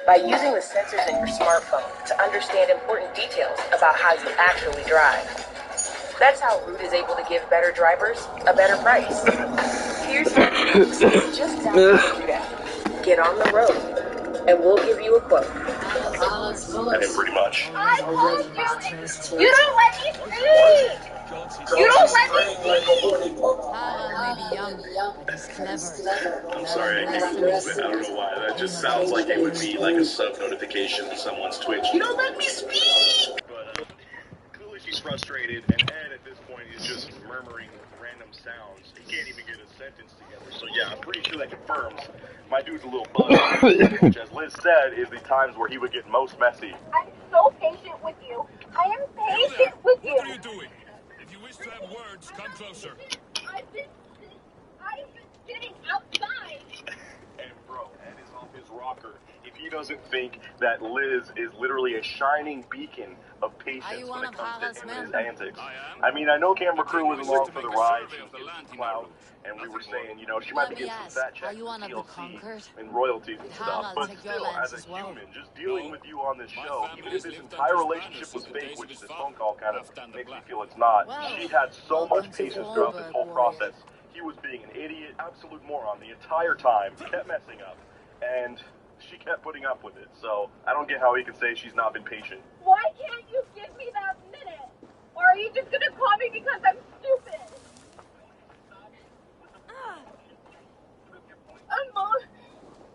by using the sensors in your smartphone to understand important details about how you actually drive. That's how Root is able to give better drivers a better price. Here's how it works. Just download the Root app, get on the road, and we'll give you a quote. I mean, pretty much. I told you, you don't let me speak! You don't let me speak! Hala may be young, but he's clever. I'm sorry, I can't believe it. I don't know why. That just sounds like it would be like a sub-notification to someone's Twitch. You don't let me speak! But clearly she's frustrated, and Ed at this point is just murmuring random sounds. He can't even get a sentence together. So yeah, I'm pretty sure that confirms my dude's a little buzzed, which, as Liz said, is the times where he would get most messy. I'm so patient with you. I am patient with you. What are you doing? If you wish to have words, come closer. I've been sitting outside. And bro, Ed is off his rocker if he doesn't think that Liz is literally a shining beacon of patience when it comes to his antics. I mean, I know camera crew was along for the ride, she was getting clout, and we were saying, you know, she might be getting some fat checks from TLC and royalties and stuff, but still, as a human, just dealing with you on this show, even if this entire relationship was fake, which this phone call kind of makes me feel it's not, she had so much patience throughout this whole process. He was being an idiot, absolute moron the entire time, kept messing up, and she kept putting up with it, so I don't get how he can say she's not been patient. Why can't you give me that minute? Or are you just gonna call me because I'm stupid?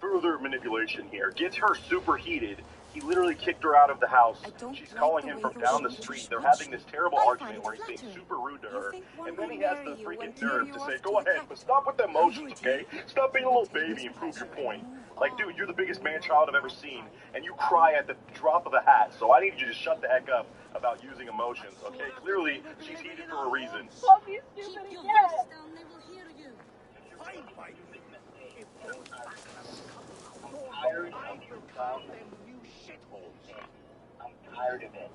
Further manipulation here. Gets her super heated. He literally kicked her out of the house. She's calling him from down the street. They're having this terrible argument where he's being super rude to her. And then he has the freaking nerve to say, go ahead, but stop with the emotions, okay? Stop being a little baby and prove your point. Like, dude, you're the biggest man-child I've ever seen, and you cry at the drop of a hat, so I need you to shut the heck up about using emotions, okay? Clearly, she's heated for a reason. Call me stupid again. Tired of your clown and you shithole. I'm tired of it.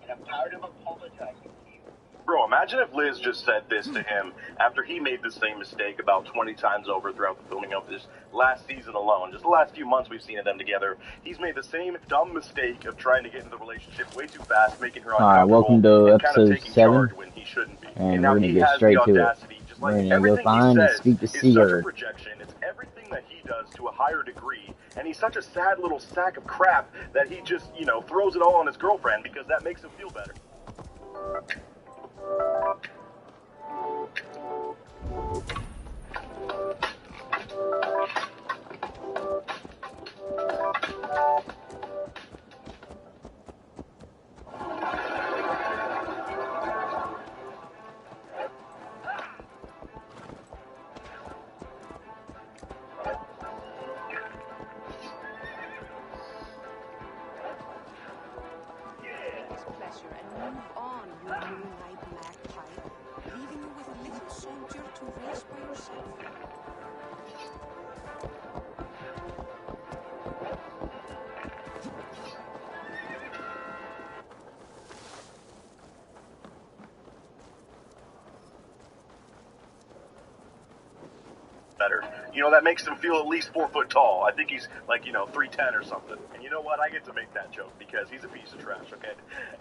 And I'm tired of apologizing to you. Bro, imagine if Liz just said this to him after he made the same mistake about 20 times over throughout the filming of this last season alone. Just the last few months we've seen of them together. He's made the same dumb mistake of trying to get into the relationship way too fast, making her uncomfortable. Alright, welcome to and episode kind of 7. when he shouldn't be. And now we're going he to get has straight the to it. audacity, just like We're going to go everything find he and says speak to is such Seager. a projection. It's everything that he does to a higher degree. And he's such a sad little sack of crap that he just, you know, throws it all on his girlfriend because that makes him feel better. Better. You know, that makes him feel at least 4 foot tall. I think he's like, you know, 3'10" or something. And you know what? I get to make that joke because he's a piece of trash, okay?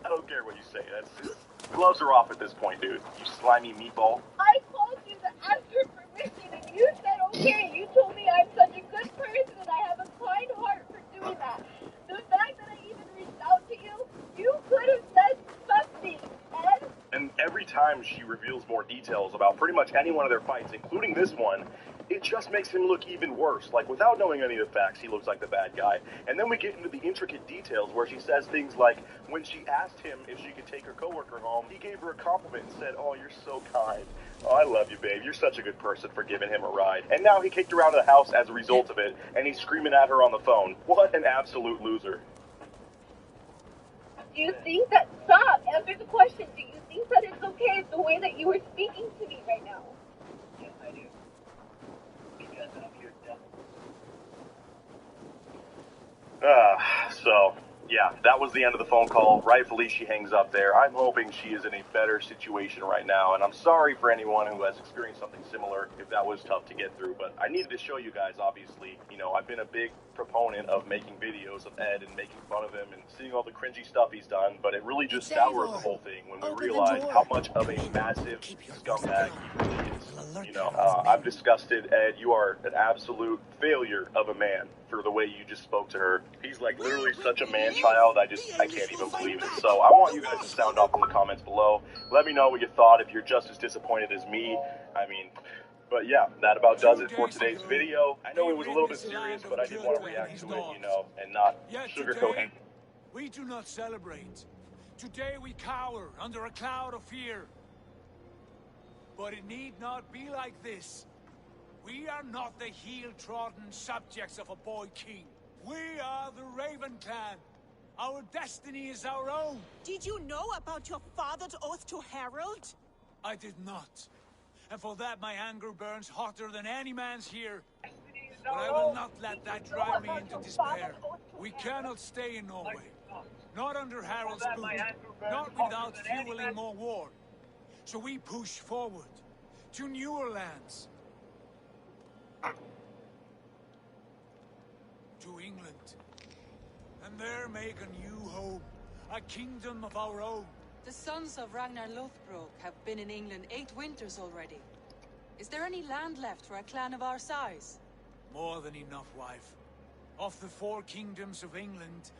I don't care what you say. That's gloves are off at this point, dude. You slimy meatball. I called you to ask your permission and you said okay. You told me I'm such a good person and I have a kind heart for doing that. The fact that I even reached out to you, you could have said something, Ed. And every time she reveals more details about pretty much any one of their fights, including this one, it just makes him look even worse. Like, without knowing any of the facts, he looks like the bad guy. And then we get into the intricate details where she says things like, when she asked him if she could take her coworker home, he gave her a compliment and said, oh, you're so kind. Oh, I love you, babe. You're such a good person for giving him a ride. And now he kicked her out of the house as a result of it, and he's screaming at her on the phone. What an absolute loser. Do you think that, stop, answer the question. Do you think that it's okay the way that you were speaking to me right now? Yes, I do. Because I'm your devil. So, yeah, that was the end of the phone call. Rightfully, she hangs up there. I'm hoping she is in a better situation right now, and I'm sorry for anyone who has experienced something similar if that was tough to get through, but I needed to show you guys, obviously. You know, I've been a big proponent of making videos of Ed and making fun of him and seeing all the cringy stuff he's done, but it really just soured the whole thing when we realized how much of a massive scumbag he really is. You know, I'm disgusted. Ed, you are an absolute failure of a man for the way you just spoke to her. He's like literally such a man-child, I can't even believe it. So I want you guys to sound off in the comments below. Let me know what you thought, if you're just as disappointed as me. I mean, but yeah, that about does it for today's video. I know it was a little bit serious, but I did want to react to it, you know, and not sugarcoat it. We do not celebrate. Today we cower under a cloud of fear. But it need not be like this. We are not the heel-trodden subjects of a boy king. We are the Raven clan. Our destiny is our own. Did you know about your father's oath to Harold? I did not. And for that my anger burns hotter than any man's here. But I will not let that drive me into despair. We cannot stay in Norway. Not under Harold's boot. Not without fueling more war. So we push forward to newer lands. To England. And there make a new home. A kingdom of our own. The sons of Ragnar Lothbrok have been in England 8 winters already. Is there any land left for a clan of our size? More than enough, wife. Of the 4 kingdoms of England,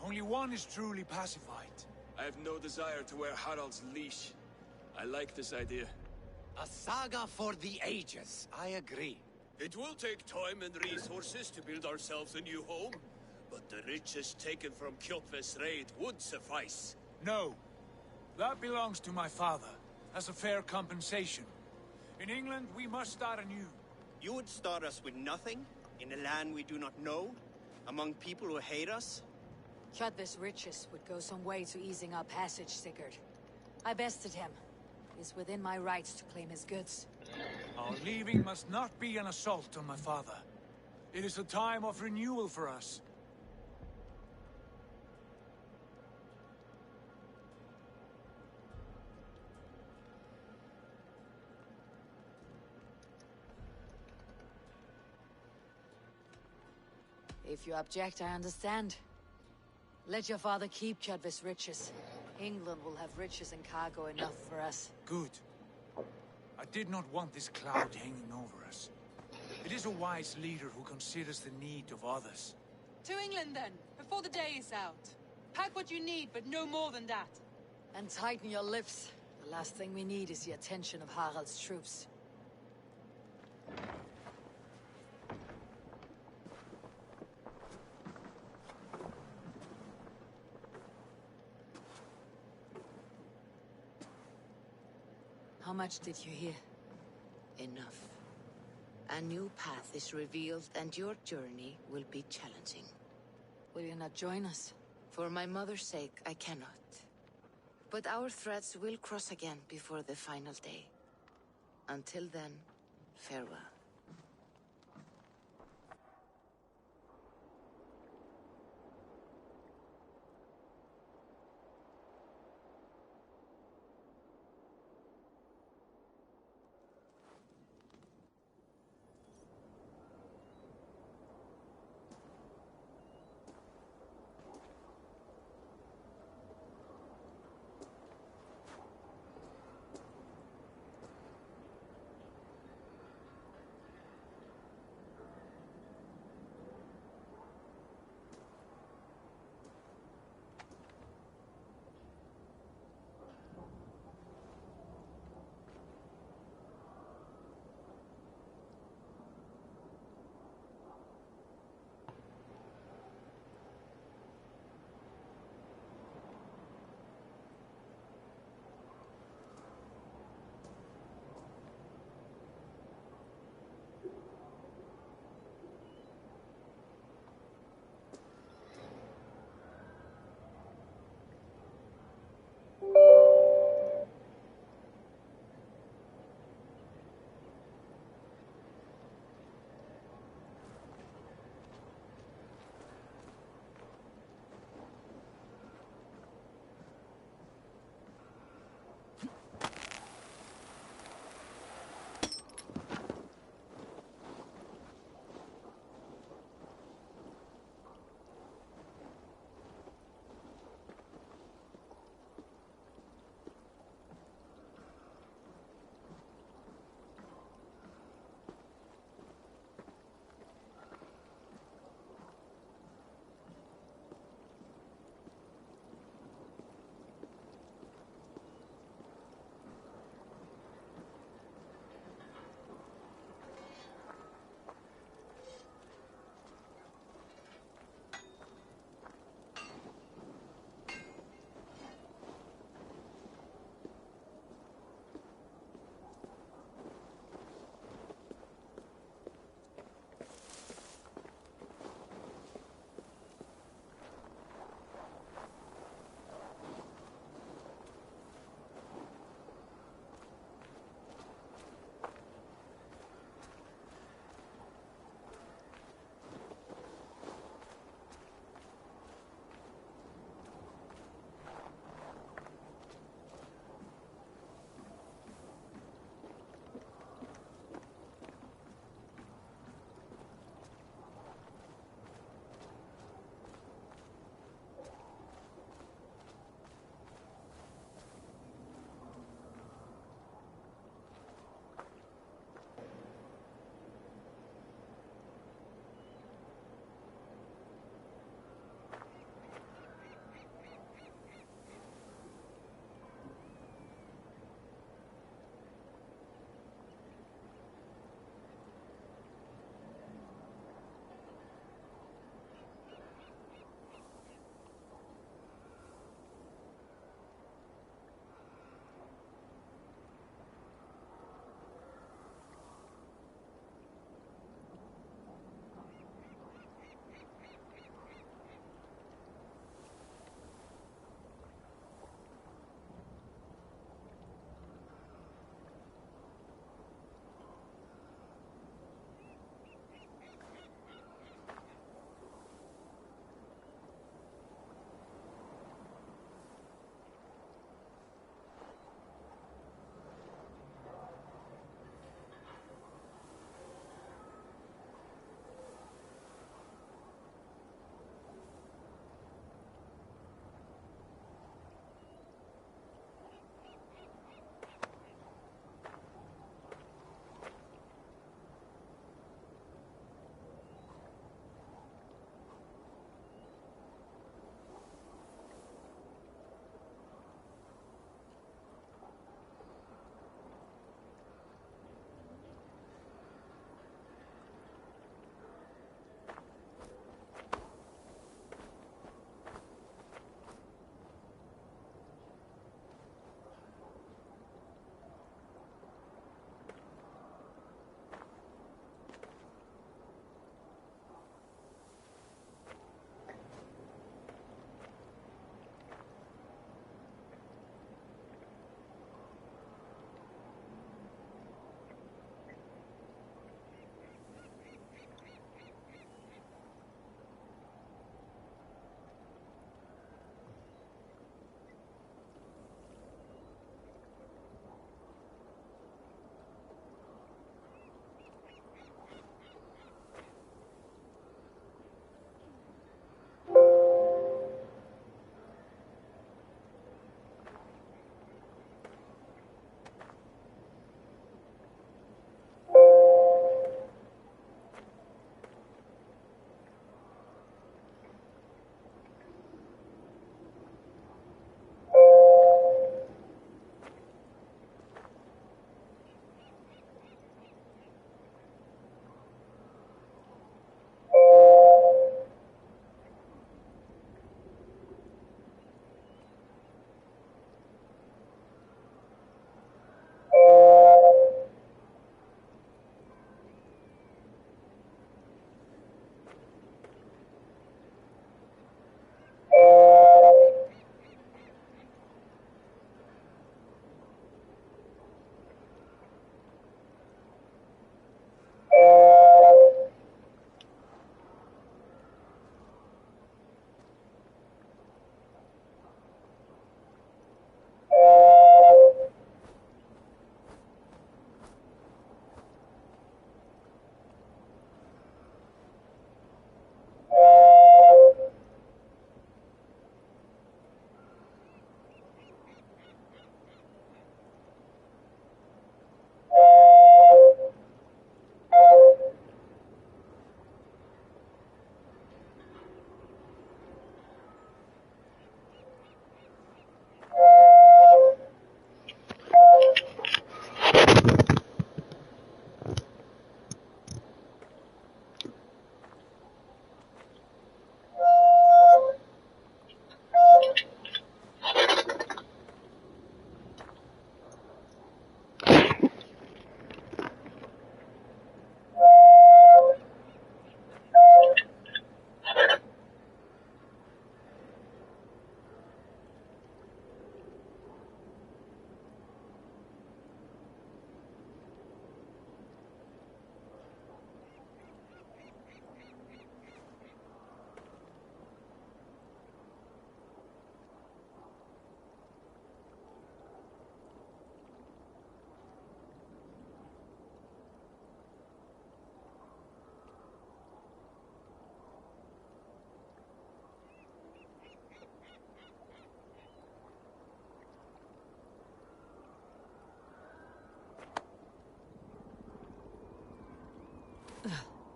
only one is truly pacified. I have no desire to wear Harald's leash. I like this idea. A saga for the ages, I agree. It will take time and resources to build ourselves a new home, but the riches taken from Kjotve's raid would suffice. No. That belongs to my father, as a fair compensation. In England, we must start anew. You would start us with nothing, in a land we do not know, among people who hate us? Kjotve's riches would go some way to easing our passage, Sigurd. I bested him. It is within my rights to claim his goods. Our leaving must not be an assault on my father. It is a time of renewal for us. If you object, I understand. Let your father keep Kjotve's riches. England will have riches and cargo enough for us. Good. I did not want this cloud hanging over us. It is a wise leader who considers the need of others. To England then, before the day is out. Pack what you need, but no more than that. And tighten your lips. The last thing we need is the attention of Harald's troops. How much did you hear? Enough. A new path is revealed and your journey will be challenging. Will you not join us? For my mother's sake, I cannot. But our threads will cross again before the final day. Until then, farewell.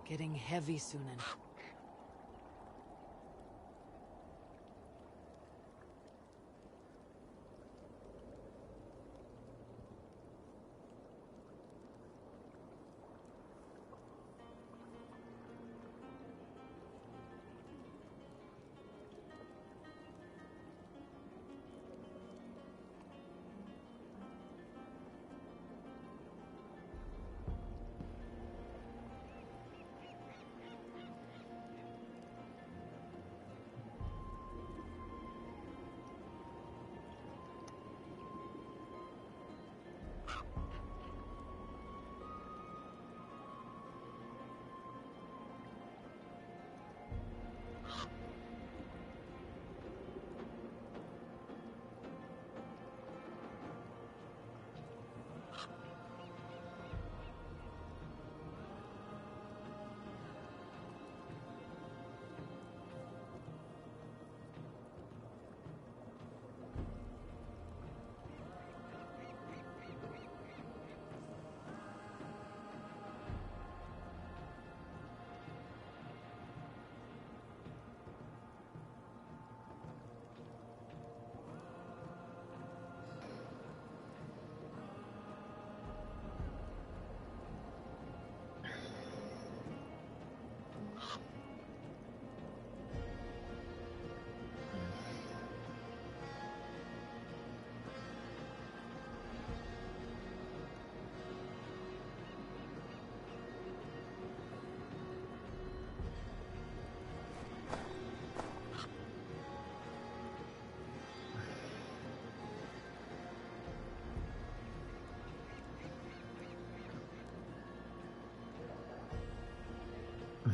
Getting heavy soon.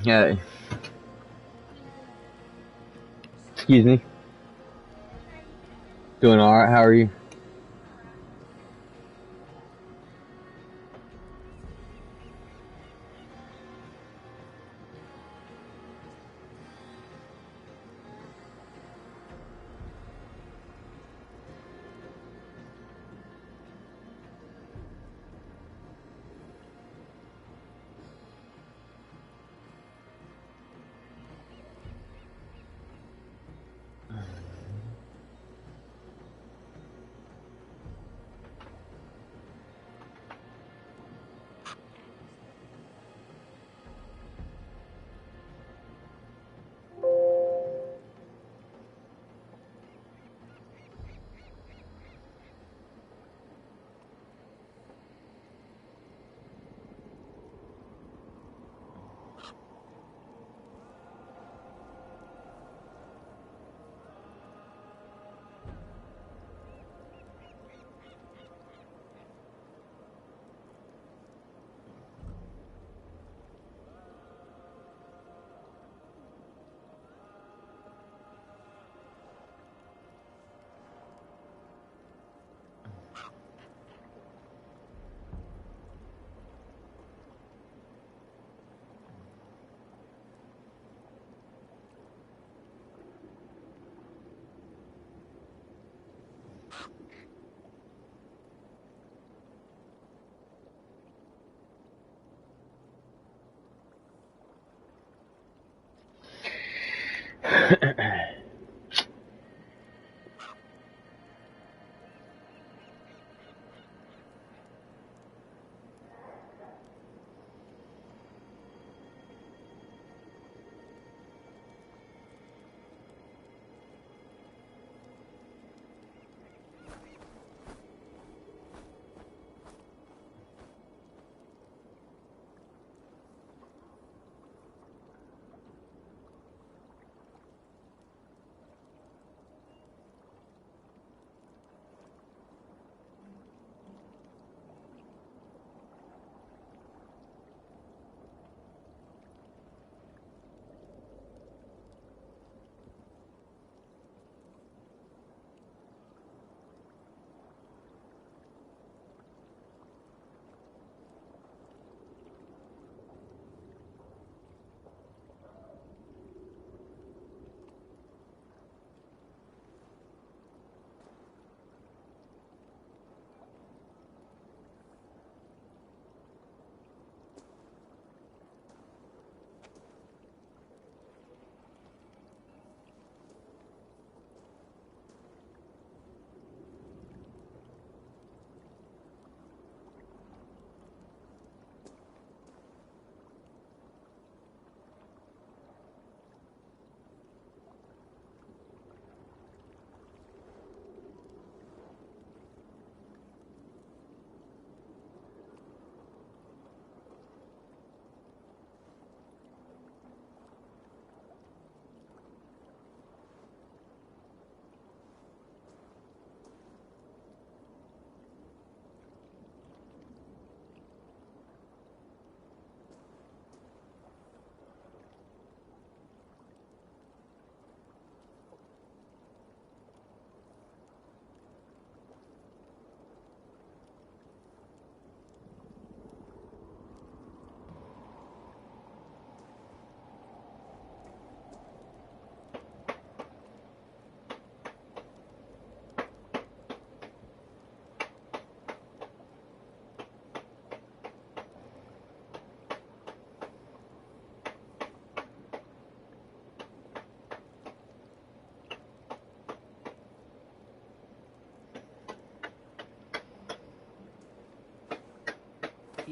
Hey. Excuse me. Doing alright, how are you?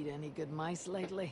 Eat any good mice lately?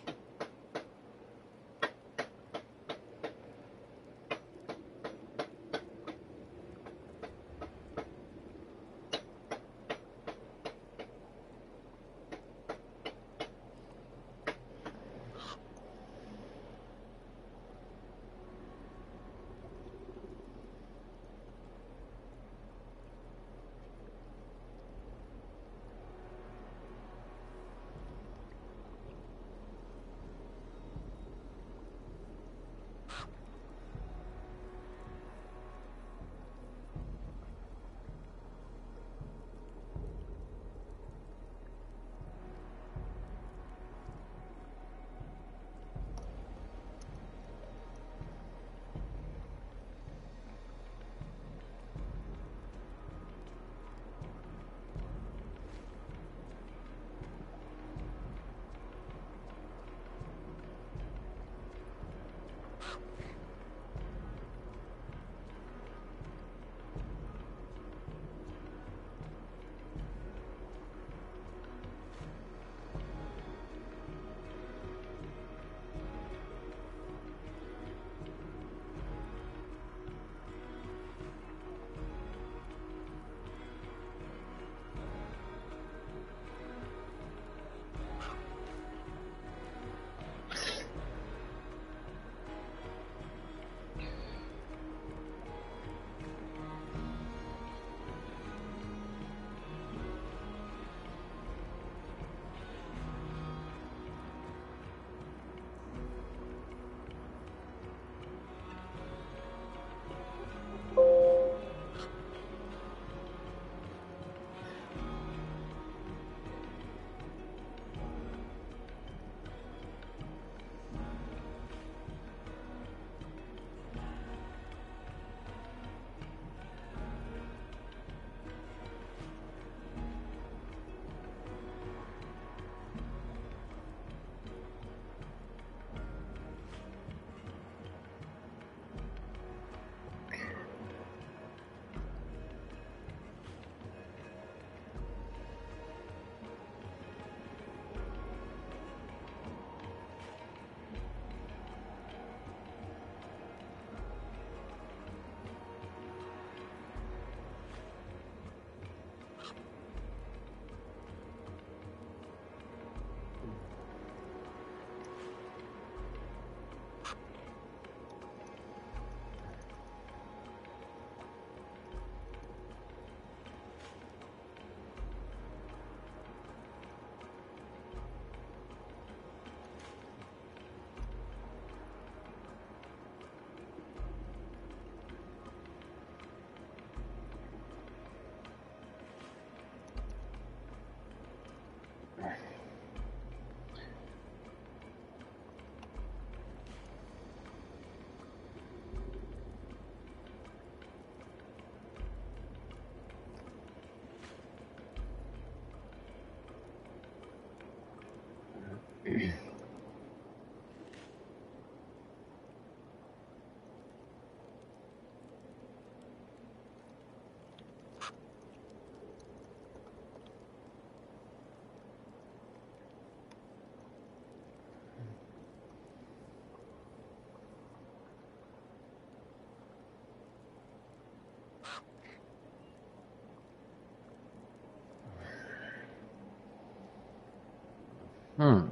Hmm.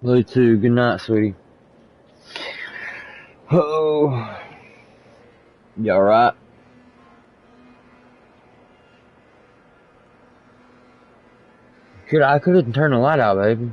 Love you too. Good night, sweetie. Oh. You alright? I could have turned the light out, baby.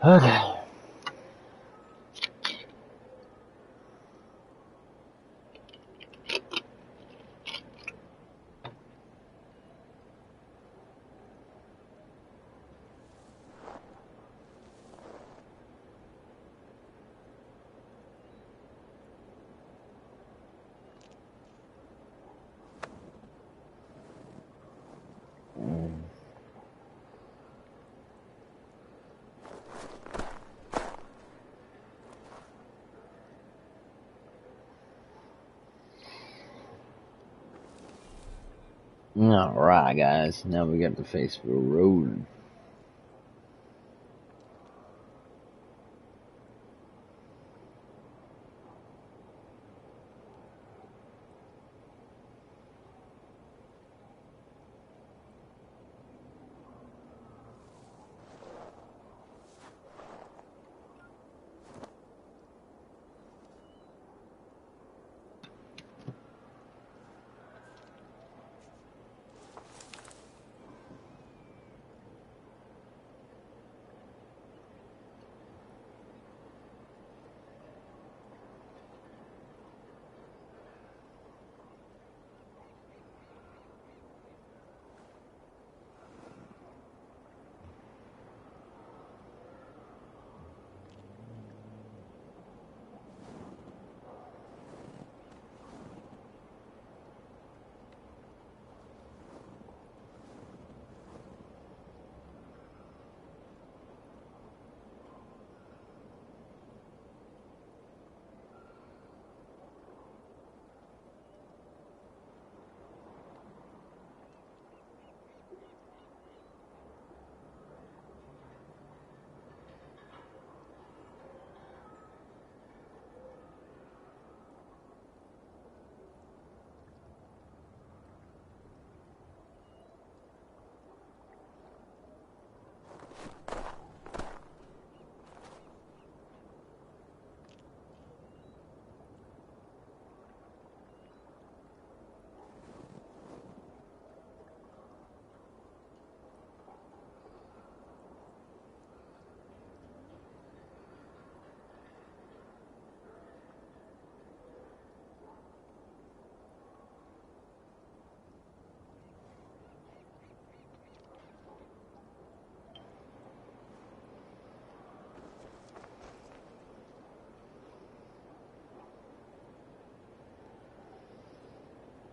Okay. Alright, guys. Now we got to face the road.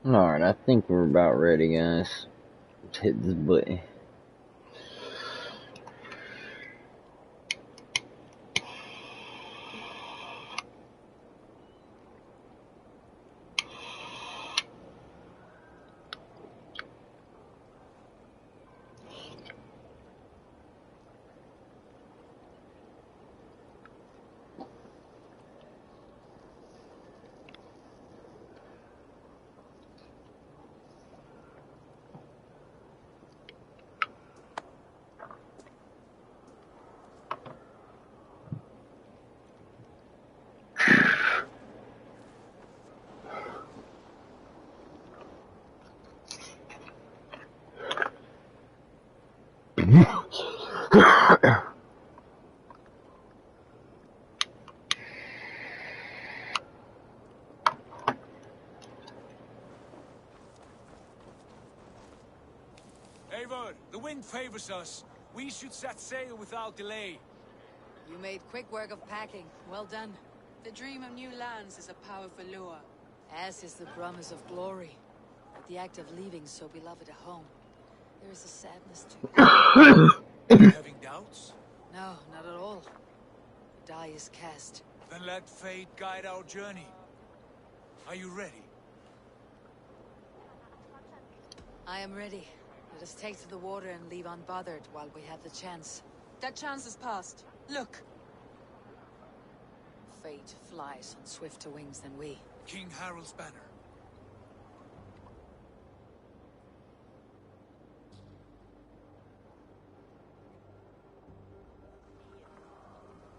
Alright, I think we're about ready, guys. Let's hit this button. Eivor, the wind favors us. We should set sail without delay. You made quick work of packing. Well done. The dream of new lands is a powerful lure. As is the promise of glory. But the act of leaving so beloved a home. There is a sadness to it. Having doubts? No, not at all. The die is cast. Then let fate guide our journey. Are you ready? I am ready. Let us take to the water and leave unbothered while we have the chance. That chance is past. Look! Fate flies on swifter wings than we. King Harald's banner.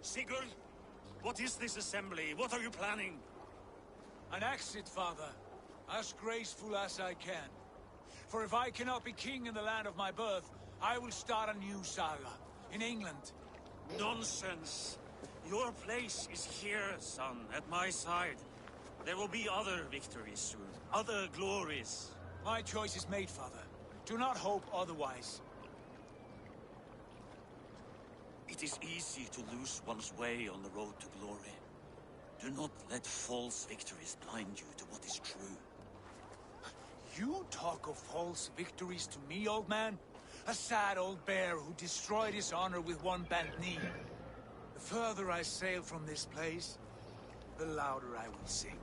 Sigurd, what is this assembly? What are you planning? An exit, father. As graceful as I can. For if I cannot be king in the land of my birth, I will start a new saga. In England. Nonsense. Your place is here, son, at my side. There will be other victories soon, other glories. My choice is made, Father. Do not hope otherwise. It is easy to lose one's way on the road to glory. Do not let false victories blind you to what is true. You talk of false victories to me, old man? A sad old bear who destroyed his honor with one bent knee. The further I sail from this place, the louder I will sing.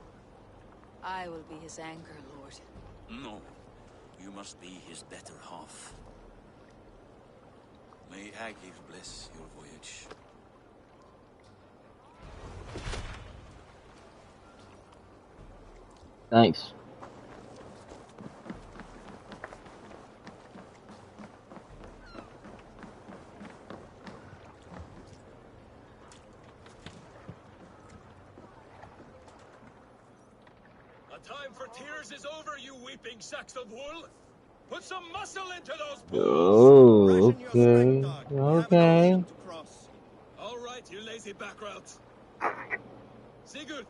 I will be his anchor, Lord. No. You must be his better half. May Aglir bless your voyage. Thanks. The time for tears is over, you weeping sacks of wool. Put some muscle into those Oh, okay. Okay. All right, you lazy backroutes. Sigurd,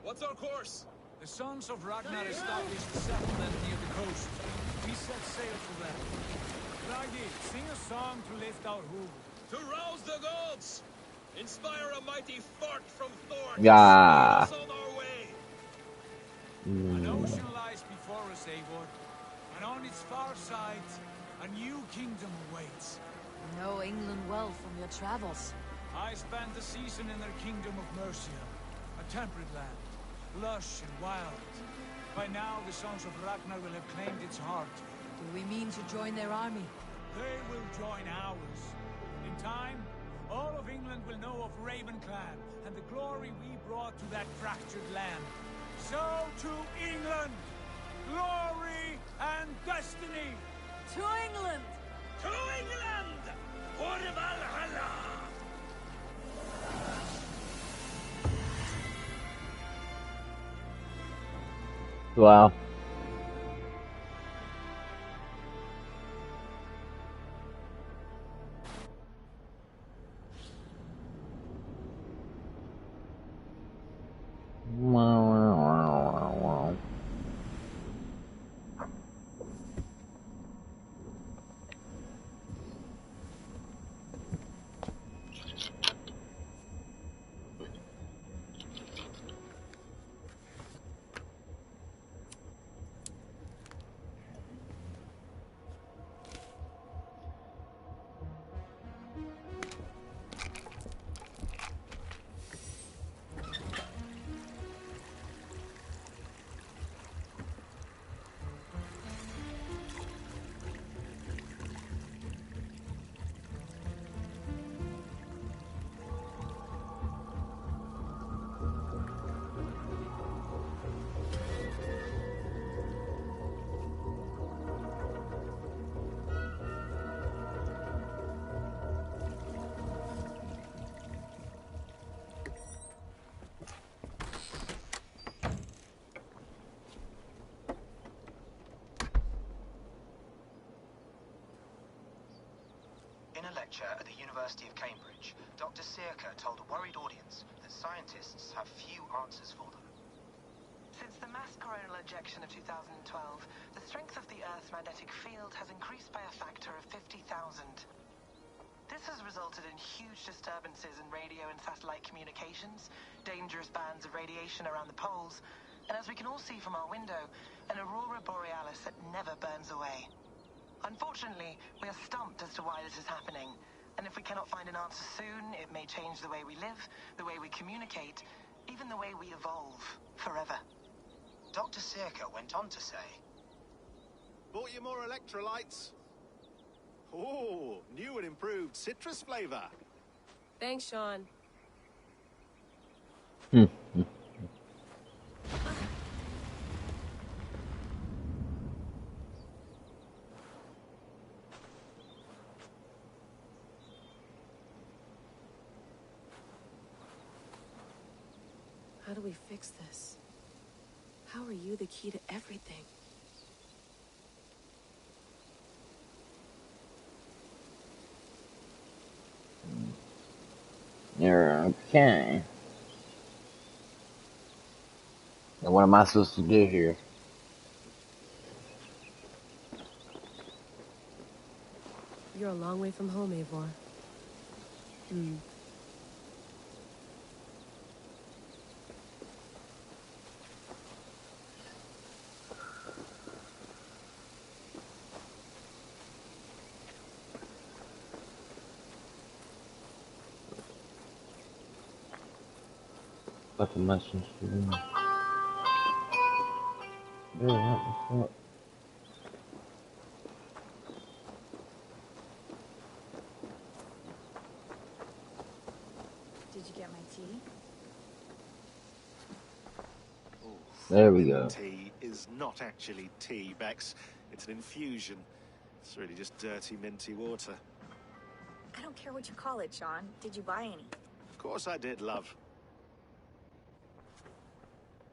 what's our course? The sons of Ragnar established a settlement near the coast. We set sail for them. Raggi, sing a song to lift our hoof. To rouse the gods! Inspire a mighty fart from Thor! Yeah. Us on our way! An ocean lies before us, Eivor, and on its far side, a new kingdom awaits. You know England well from your travels. I spent the season in their kingdom of Mercia, a temperate land, lush and wild. By now, the sons of Ragnar will have claimed its heart. Do we mean to join their army? They will join ours. In time, all of England will know of Ravenclan and the glory we brought to that fractured land. So to England, glory and destiny. To England! To England! For Valhalla! Wow. In a lecture at the University of Cambridge, Dr. Sirka told a worried audience that scientists have few answers for them. Since the mass coronal ejection of 2012, the strength of the Earth's magnetic field has increased by a factor of 50,000. This has resulted in huge disturbances in radio and satellite communications, dangerous bands of radiation around the poles, and as we can all see from our window, an aurora borealis that never burns away. Unfortunately, we are stumped as to why this is happening, and if we cannot find an answer soon, it may change the way we live, the way we communicate, even the way we evolve, forever. Dr. Sirka went on to say, "Bought you more electrolytes? Oh, new and improved citrus flavor." Thanks, Sean. How do we fix this? How are you the key to everything? Okay. And what am I supposed to do here? You're a long way from home, Eivor. What the message to do? Dude, what the fuck? Did you get my tea? There we go. Tea is not actually tea, Bex. It's an infusion. It's really just dirty, minty water. I don't care what you call it, Sean. Did you buy any? Of course I did, love.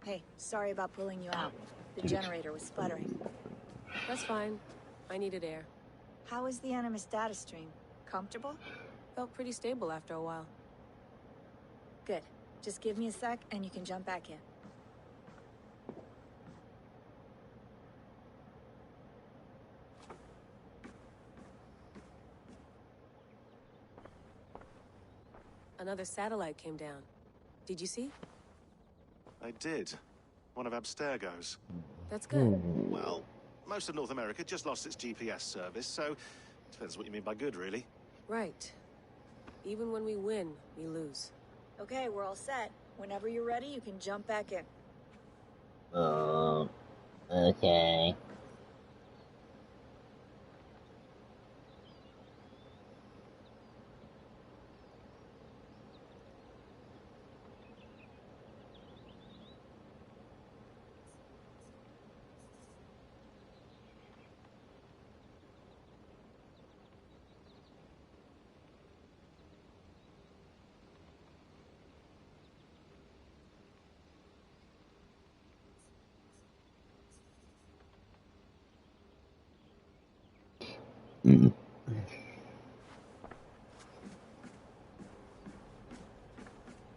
Hey, sorry about pulling you out. The generator was sputtering. That's fine. I needed air. How was the Animus data stream? Comfortable? Felt pretty stable after a while. Good. Just give me a sec and you can jump back in. Another satellite came down. Did you see? I did. One of Abstergo's. That's good. Well, most of North America just lost its GPS service, so depends what you mean by good, really. Right. Even when we win, we lose. Okay, we're all set. Whenever you're ready, you can jump back in. Okay.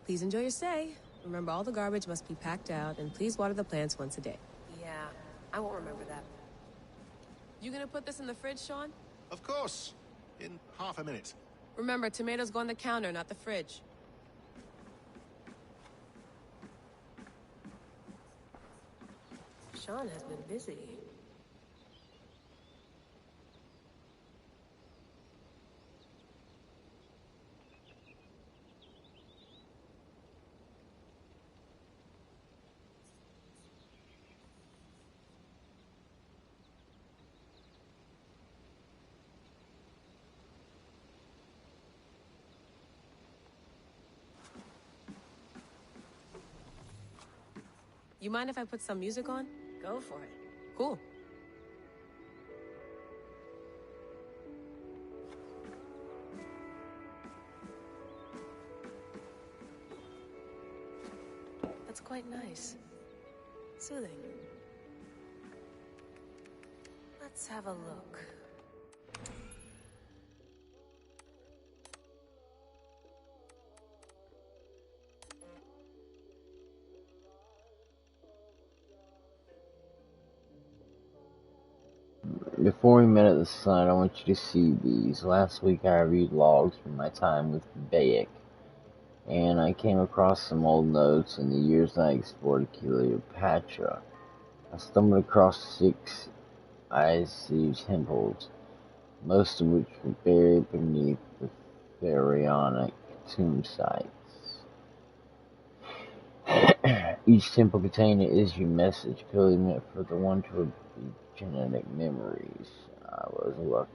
Please enjoy your stay. Remember, all the garbage must be packed out, and please water the plants once a day. Yeah, I won't remember that. You gonna put this in the fridge, Sean? Of course. In half a minute. Remember, tomatoes go on the counter, not the fridge. Sean has been busy. You mind if I put some music on? Go for it. Cool. That's quite nice. Soothing. Let's have a look. Before we met at the site, I want you to see these. Last week I reviewed logs from my time with Bayek, and I came across some old notes in the years I explored Cleopatra. I stumbled across 6 ICU temples, most of which were buried beneath the pharaonic tomb sites. Each temple contained an issue message, clearly meant for the one to read genetic memories. I was lucky.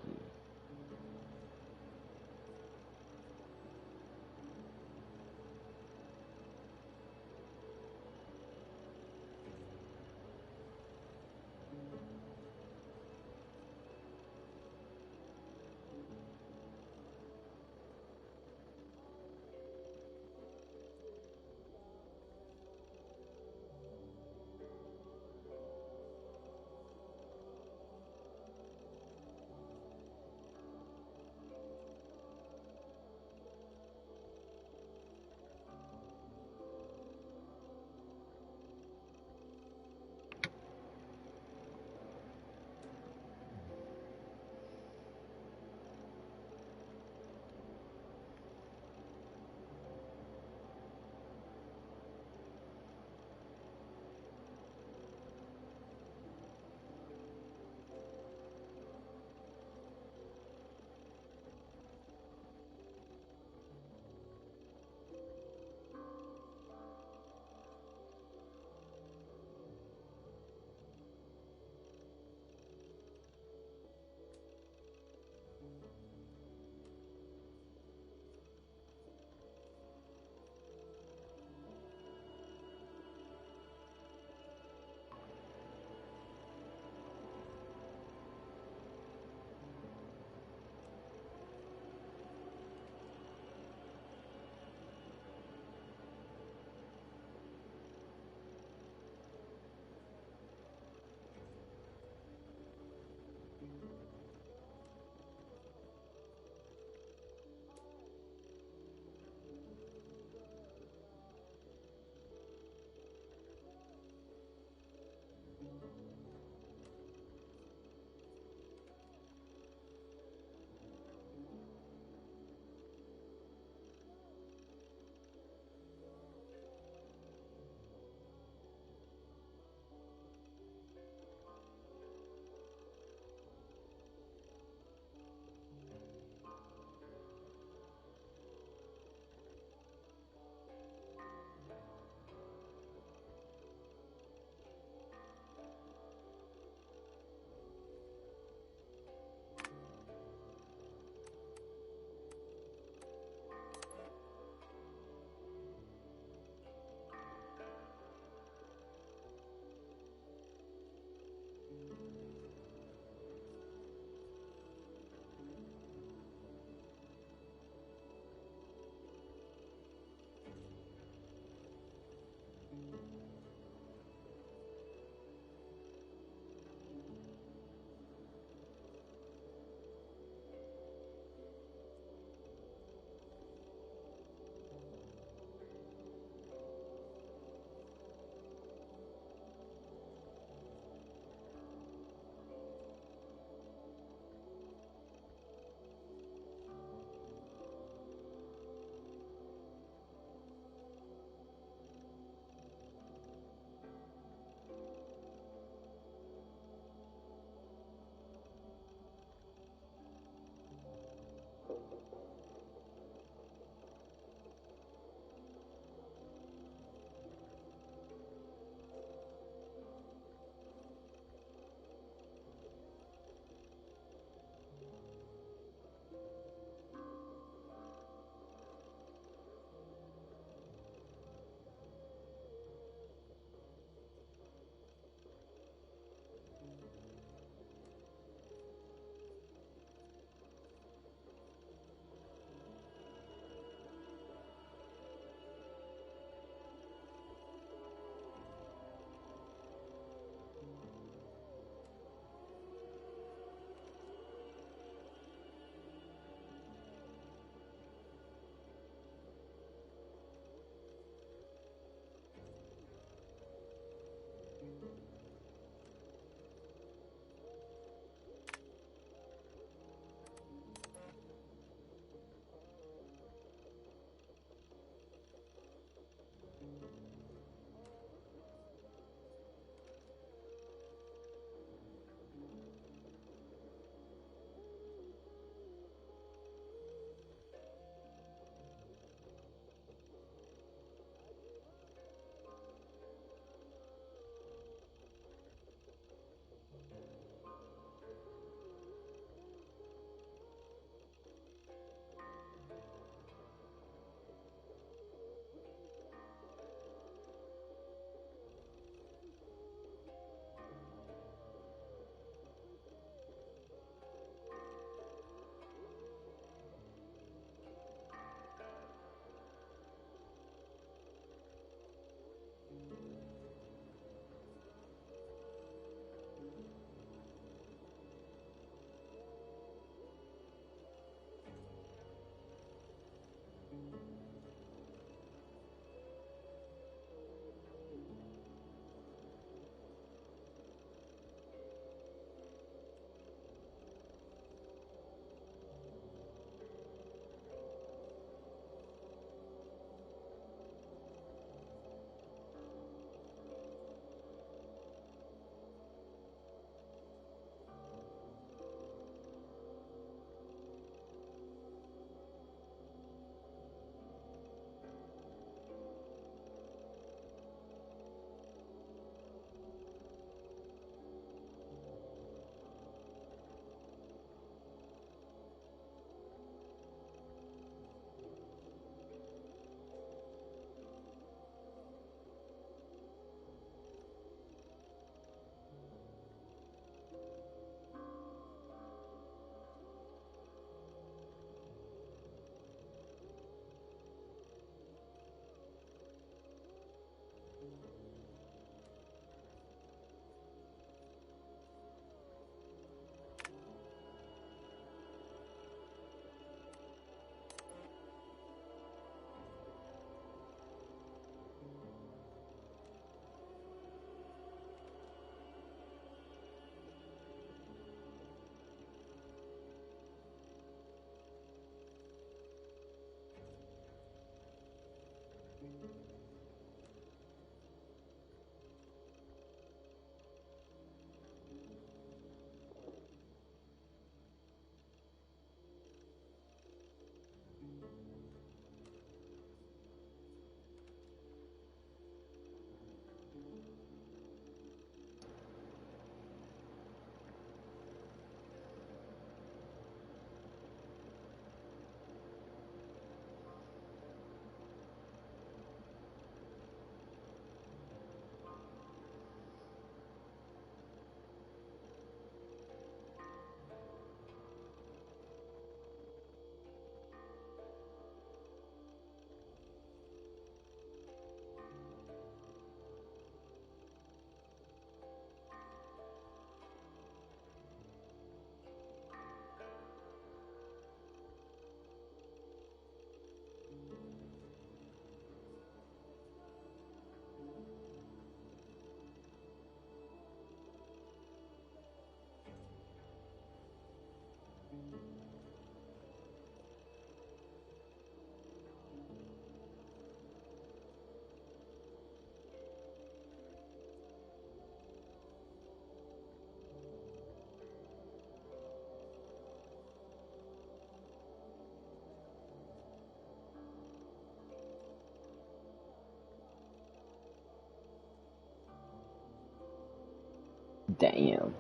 Damn.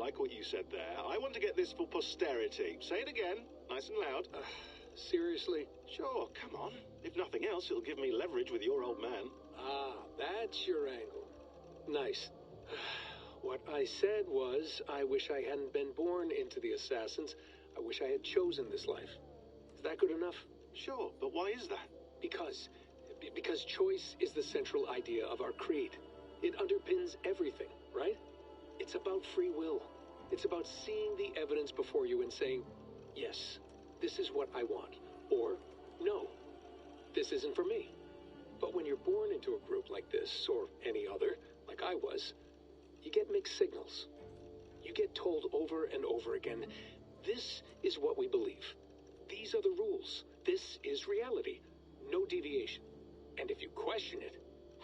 like what you said there. I want to get this for posterity. Say it again, nice and loud. Seriously? Sure, come on. If nothing else, it'll give me leverage with your old man. Ah, that's your angle. Nice. What I said was, I wish I hadn't been born into the Assassins. I wish I had chosen this life. Is that good enough? Sure, but why is that? Because choice is the central idea of our creed. It underpins everything, right? It's about free will. It's about seeing the evidence before you and saying, yes, this is what I want. Or, no, this isn't for me. But when you're born into a group like this, or any other, like I was, you get mixed signals. You get told over and over again, this is what we believe. These are the rules. This is reality. No deviation. And if you question it,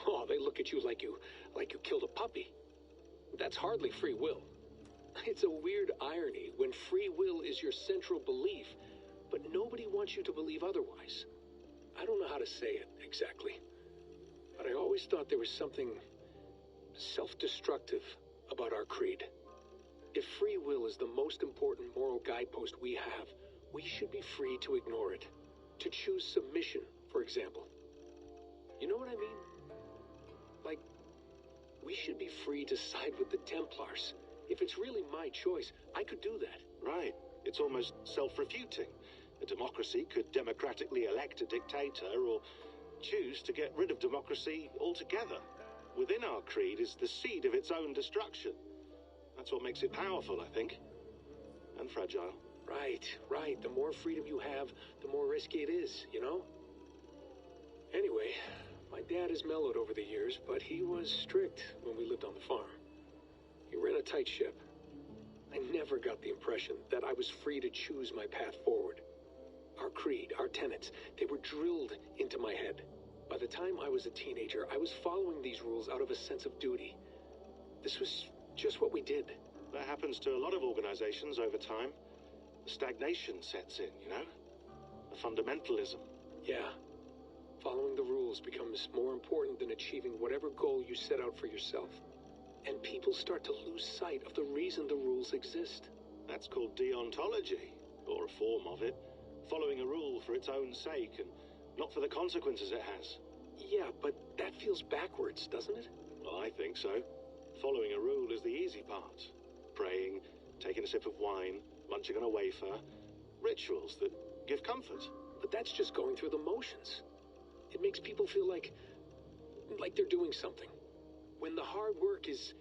oh, they look at you like you killed a puppy. That's hardly free will. It's a weird irony when free will is your central belief, but nobody wants you to believe otherwise. I don't know how to say it exactly, but I always thought there was something self-destructive about our creed. If free will is the most important moral guidepost we have, we should be free to ignore it. To choose submission, for example. You know what I mean? Like, we should be free to side with the Templars. If it's really my choice, I could do that. Right. It's almost self-refuting. A democracy could democratically elect a dictator or choose to get rid of democracy altogether. Within our creed is the seed of its own destruction. That's what makes it powerful, I think. And fragile. Right. The more freedom you have, the more risky it is, you know? Anyway, my dad has mellowed over the years, but he was strict when we lived on the farm. He ran a tight ship. I never got the impression that I was free to choose my path forward. Our creed, our tenets, they were drilled into my head. By the time I was a teenager, I was following these rules out of a sense of duty. This was just what we did. That happens to a lot of organizations over time. Stagnation sets in, you know? A fundamentalism. Yeah. Following the rules becomes more important than achieving whatever goal you set out for yourself. And people start to lose sight of the reason the rules exist. That's called deontology, or a form of it. Following a rule for its own sake and not for the consequences it has. Yeah, but that feels backwards, doesn't it? Well, I think so. Following a rule is the easy part. Praying, taking a sip of wine, munching on a wafer. Rituals that give comfort. But that's just going through the motions. It makes people feel like they're doing something. When the hard work is,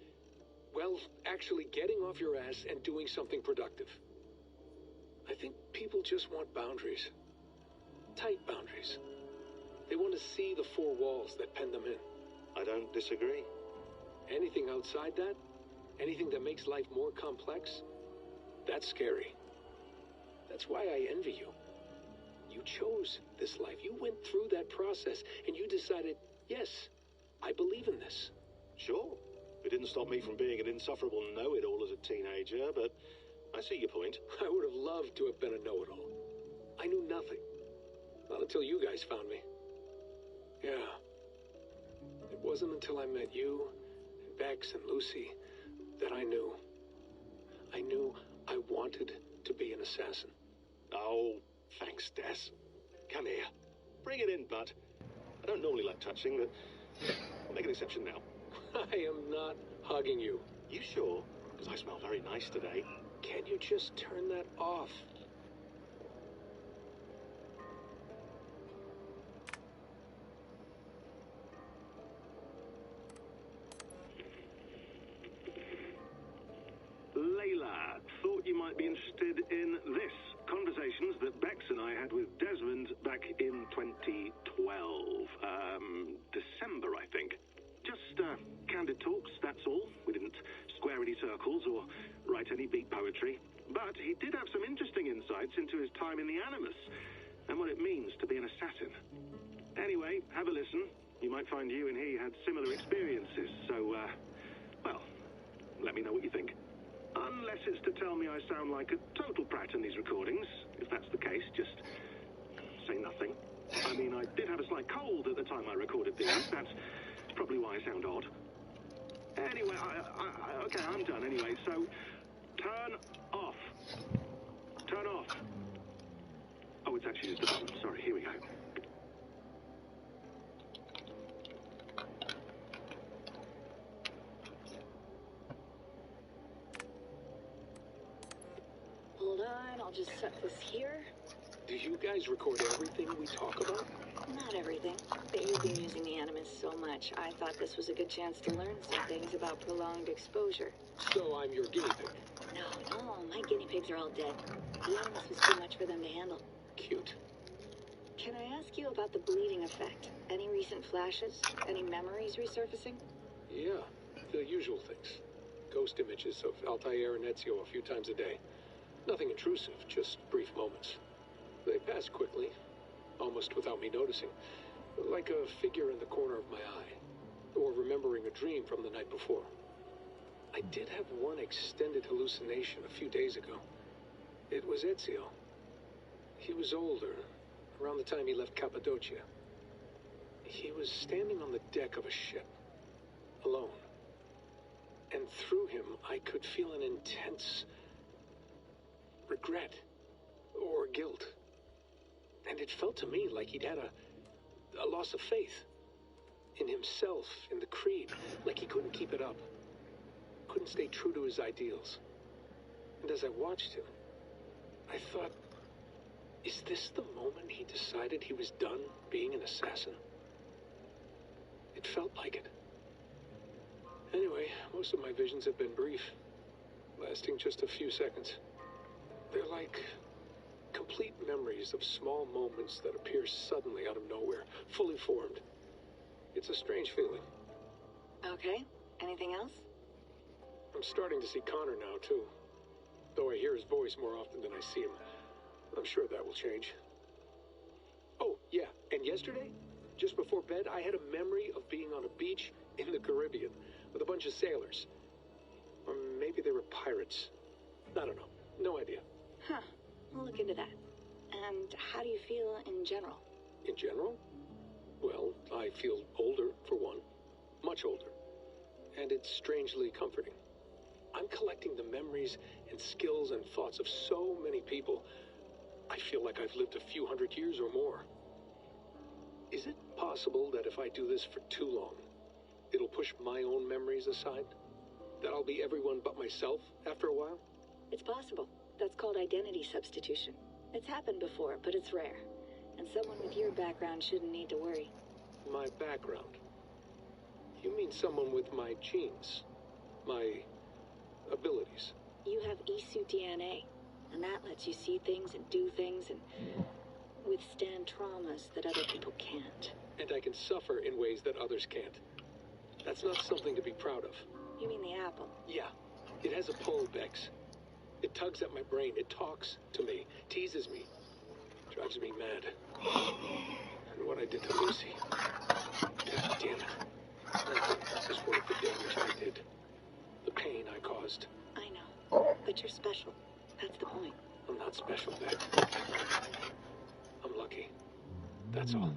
well, actually getting off your ass and doing something productive. I think people just want boundaries. Tight boundaries. They want to see the four walls that pen them in. I don't disagree. Anything outside that, anything that makes life more complex, that's scary. That's why I envy you. You chose this life. You went through that process, and you decided, yes, I believe in this. Sure. It didn't stop me from being an insufferable know-it-all as a teenager, but I see your point. I would have loved to have been a know-it-all. I knew nothing. Not until you guys found me. Yeah. It wasn't until I met you, and Bex, and Lucy, that I knew. I knew I wanted to be an assassin. Oh, thanks, Des. Come here. Bring it in, bud. I don't normally like touching, but I'll make an exception now. I am not hugging you. You sure? Because I smell very nice today. Can't you just turn that off? Layla, thought you might be interested in this. Conversations that Bex and I had with Desmond back in 2012. December, I think. Just candid talks, that's all. We didn't square any circles or write any beat poetry. But he did have some interesting insights into his time in the Animus and what it means to be an assassin. Anyway, have a listen. You might find you and he had similar experiences. So, well, let me know what you think. Unless it's to tell me I sound like a total prat in these recordings. If that's the case, just say nothing. I mean, I did have a slight cold at the time I recorded these. That's probably why I sound odd. Anyway, okay, I'm done anyway. So, Turn off. Turn off. Oh, it's actually just a button. Sorry, here we go. Hold on, I'll just set this here. Do you guys record everything we talk about? Not everything, but you've been using the Animus so much, I thought this was a good chance to learn some things about prolonged exposure. So I'm your guinea pig? No, my guinea pigs are all dead. The Animus was too much for them to handle. Cute. Can I ask you about the bleeding effect? Any recent flashes? Any memories resurfacing? Yeah, the usual things. Ghost images of Altair and Ezio a few times a day. Nothing intrusive, just brief moments. They pass quickly, almost without me noticing. Like a figure in the corner of my eye. Or remembering a dream from the night before. I did have one extended hallucination a few days ago. It was Ezio. He was older, around the time he left Cappadocia. He was standing on the deck of a ship, alone. And through him, I could feel an intense regret or guilt. And it felt to me like he'd had a loss of faith in himself, in the creed, like he couldn't keep it up, couldn't stay true to his ideals. And as I watched him, I thought, is this the moment he decided he was done being an assassin? It felt like it. Anyway, most of my visions have been brief, lasting just a few seconds. They're like complete memories of small moments that appear suddenly out of nowhere, fully formed. It's a strange feeling. Okay, anything else? I'm starting to see Connor now, too. Though I hear his voice more often than I see him. I'm sure that will change. Oh, yeah, and yesterday, just before bed, I had a memory of being on a beach in the Caribbean with a bunch of sailors. Or maybe they were pirates. I don't know. No idea. Huh. We'll look into that. And how do you feel in general? In general? Well, I feel older, for one. Much older. And it's strangely comforting. I'm collecting the memories and skills and thoughts of so many people. I feel like I've lived a few hundred years or more. Is it possible that if I do this for too long, it'll push my own memories aside? That I'll be everyone but myself after a while? It's possible. That's called identity substitution. It's happened before, but it's rare. And someone with your background shouldn't need to worry. My background? You mean someone with my genes? My abilities? You have Isu DNA, and that lets you see things and do things and withstand traumas that other people can't. And I can suffer in ways that others can't. That's not something to be proud of. You mean the apple? Yeah. It has a pull, Bex. It tugs at my brain. It talks to me. Teases me. Drives me mad. And what I did to Lucy. God damn it. Nothing was worth the damage I did. The pain I caused. I know. But you're special. That's the point. I'm not special, Bex. I'm lucky. That's all.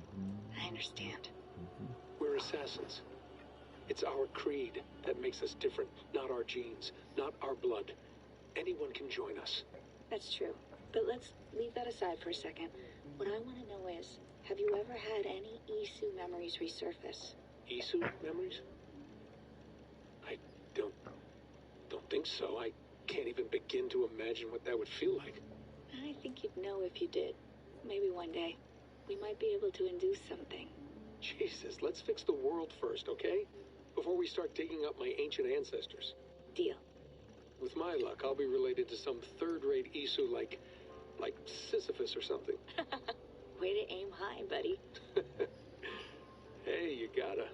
I understand. We're assassins. It's our creed that makes us different, not our genes, not our blood. Anyone can join us. That's true. But let's leave that aside for a second. What I want to know is, have you ever had any Isu memories resurface? Isu memories? I don't think so. I can't even begin to imagine what that would feel like. I think you'd know if you did. Maybe one day. We might be able to induce something. Jesus, let's fix the world first, okay? Before we start digging up my ancient ancestors. Deal. With my luck, I'll be related to some third-rate Isu like Sisyphus or something. Way to aim high, buddy. Hey, you gotta.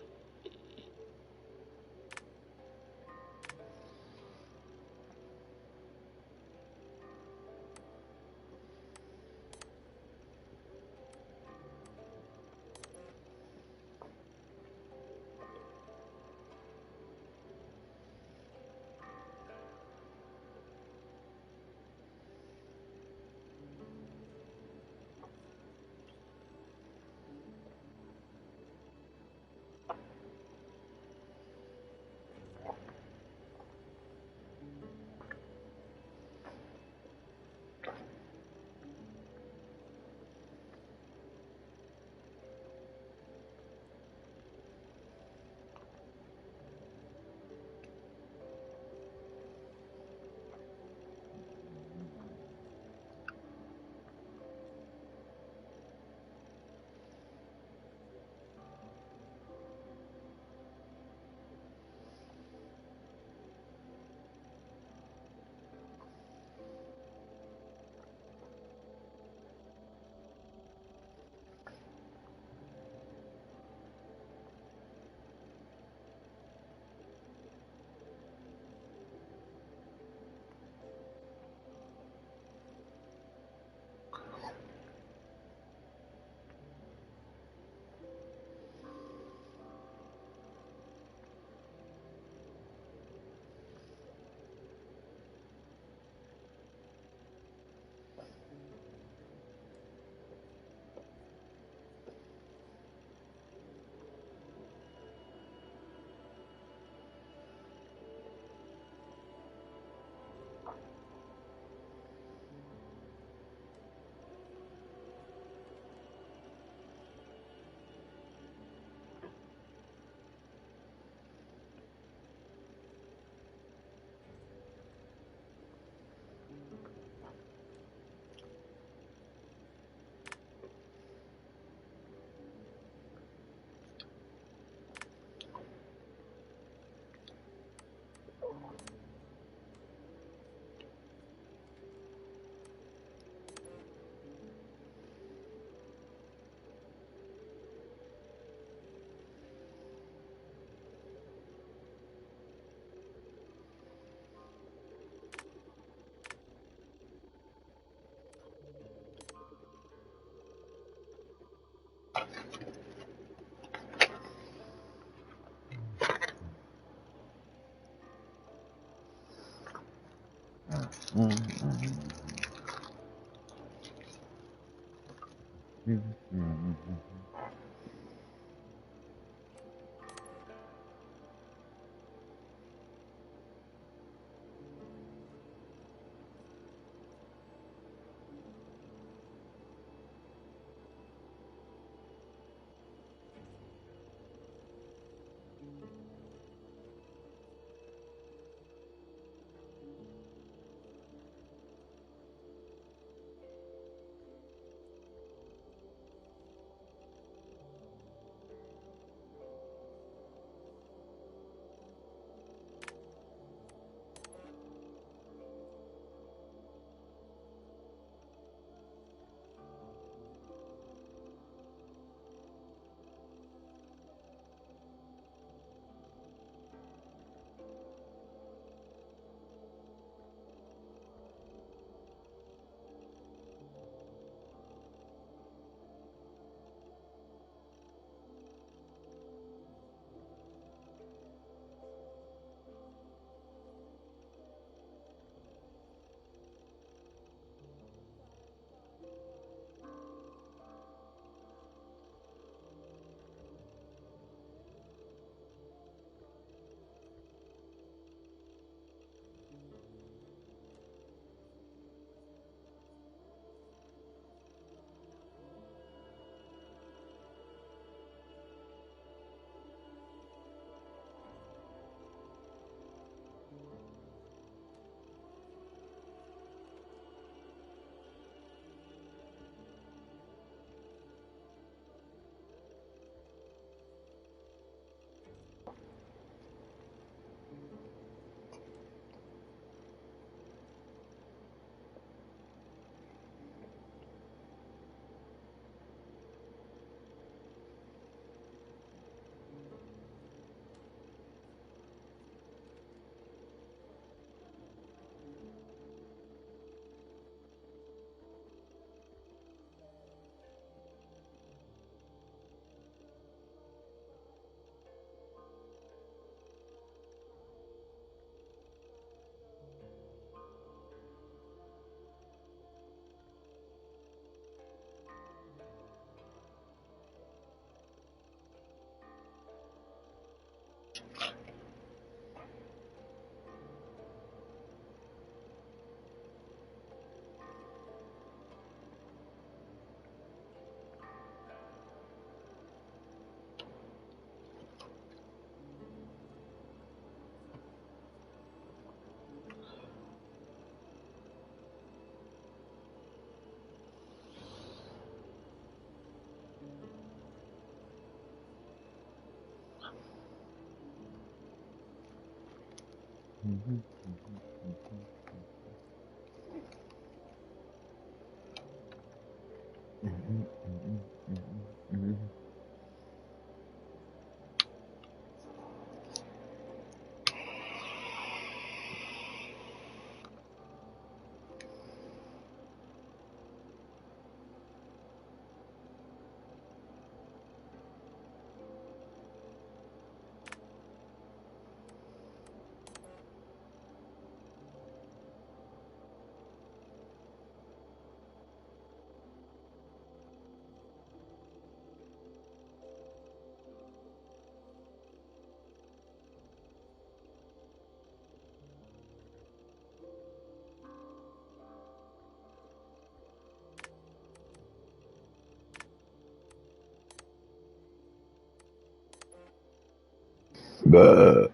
But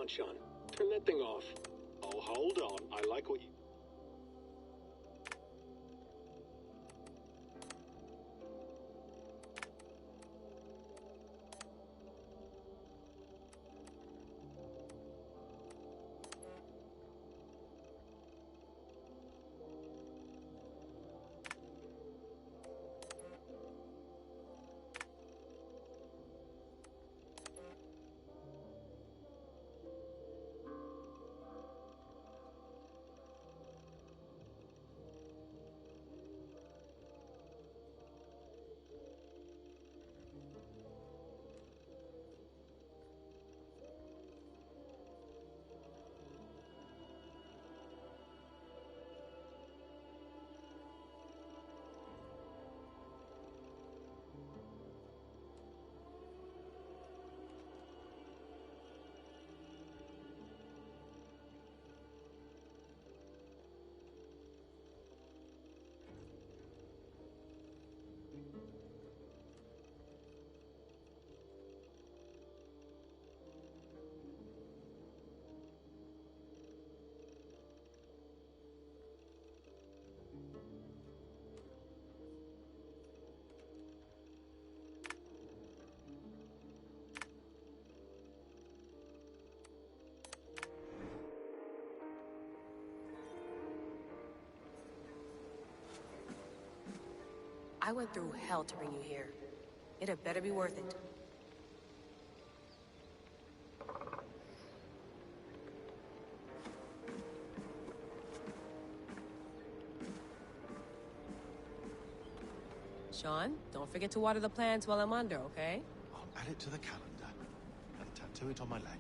on, Sean. Turn that thing off. Oh, hold on. I like what you... I went through hell to bring you here. It had better be worth it. Sean, don't forget to water the plants while I'm under, okay? I'll add it to the calendar and tattoo it on my leg.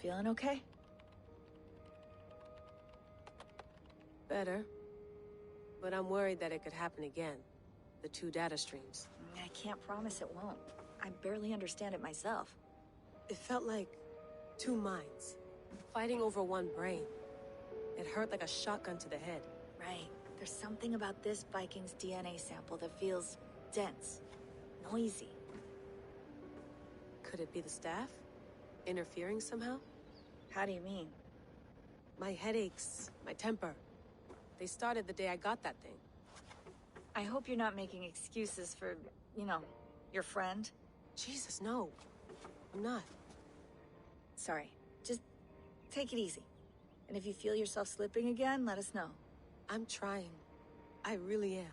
Feeling okay? Better. But I'm worried that it could happen again. The two data streams. I can't promise it won't. I barely understand it myself. It felt like two minds, fighting over one brain. It hurt like a shotgun to the head. Right. There's something about this Viking's DNA sample that feels dense, noisy. Could it be the staff? Interfering somehow? How do you mean? My headaches, my temper. They started the day I got that thing. I hope you're not making excuses for, your friend. Jesus, no. I'm not. Sorry. Just take it easy. And if you feel yourself slipping again, let us know. I'm trying. I really am.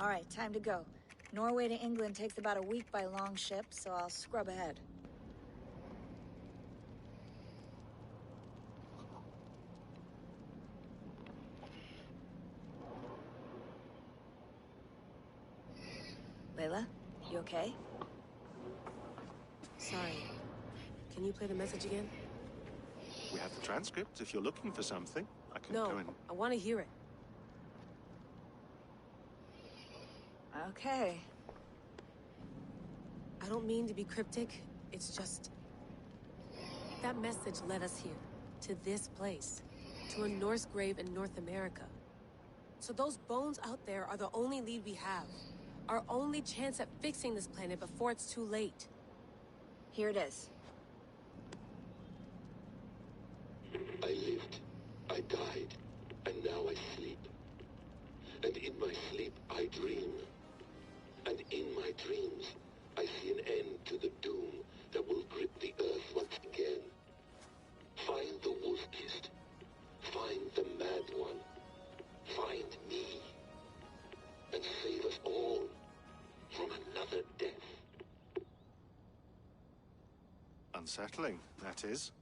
All right, time to go. Norway to England takes about a week by long ship, so I'll scrub ahead. Layla, you okay? Sorry. Can you play the message again? We have the transcript. If you're looking for something, I can No, go and... I want to hear it. Okay. I don't mean to be cryptic. It's just... that message led us here. To this place. To a Norse grave in North America. So those bones out there are the only lead we have. Our only chance at fixing this planet before it's too late. Here it is. I lived, I died, and now I sleep. And in my sleep I dream. And in my dreams I see an end to the doom that will grip the earth once again. Find the wolf-kissed. Find the mad one. Find me. And save us all from another death. Unsettling, that is.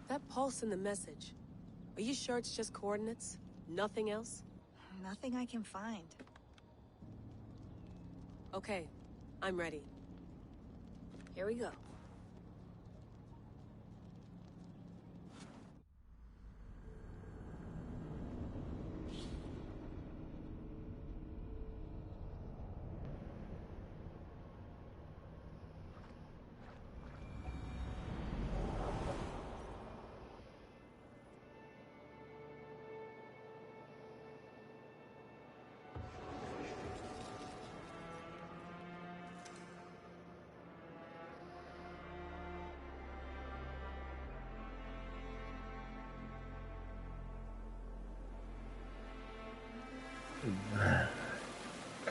That pulse in the message. Are you sure it's just coordinates? Nothing else? Nothing I can find. Okay, I'm ready. Here we go.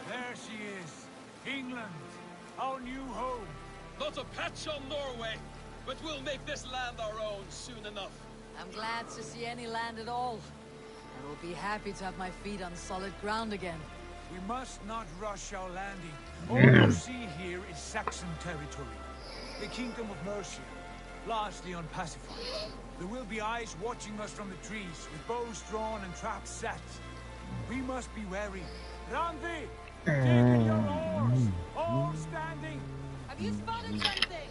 There she is. England, our new home. Not a patch on Norway, but we'll make this land our own soon enough. I'm glad to see any land at all. I will be happy to have my feet on solid ground again. We must not rush our landing. All you see here is Saxon territory. The Kingdom of Mercia, largely unpacified. There will be eyes watching us from the trees, with bows drawn and traps set. We must be wary. Randi! Dig in your oars! All standing! Have you spotted something?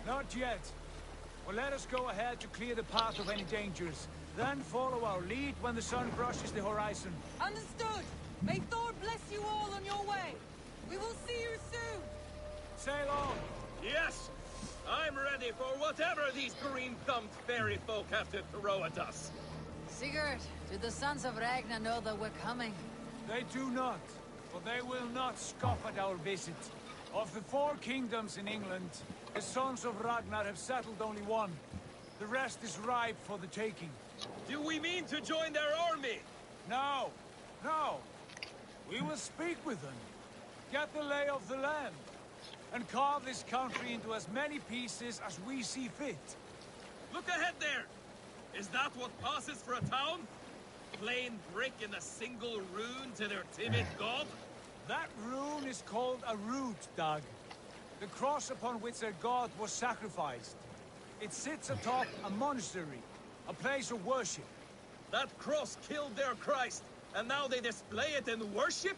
Not yet. Well, let us go ahead to clear the path of any dangers. Then follow our lead when the sun brushes the horizon. Understood! May Thor bless you all on your way! We will see you soon! Sail on! Yes! I'm ready for whatever these green-thumbed fairy folk have to throw at us. Sigurd, do the sons of Ragnar know that we're coming? They do not, for they will not scoff at our visit. Of the 4 kingdoms in England, the sons of Ragnar have settled only one. The rest is ripe for the taking. Do we mean to join their army? No, no. We will speak with them, get the lay of the land, and carve this country into as many pieces as we see fit. Look ahead there! Is that what passes for a town? Plain brick in a single rune to their timid god? That rune is called a root, Doug. The cross upon which their god was sacrificed. It sits atop a monastery, a place of worship. That cross killed their Christ, and now they display it in worship?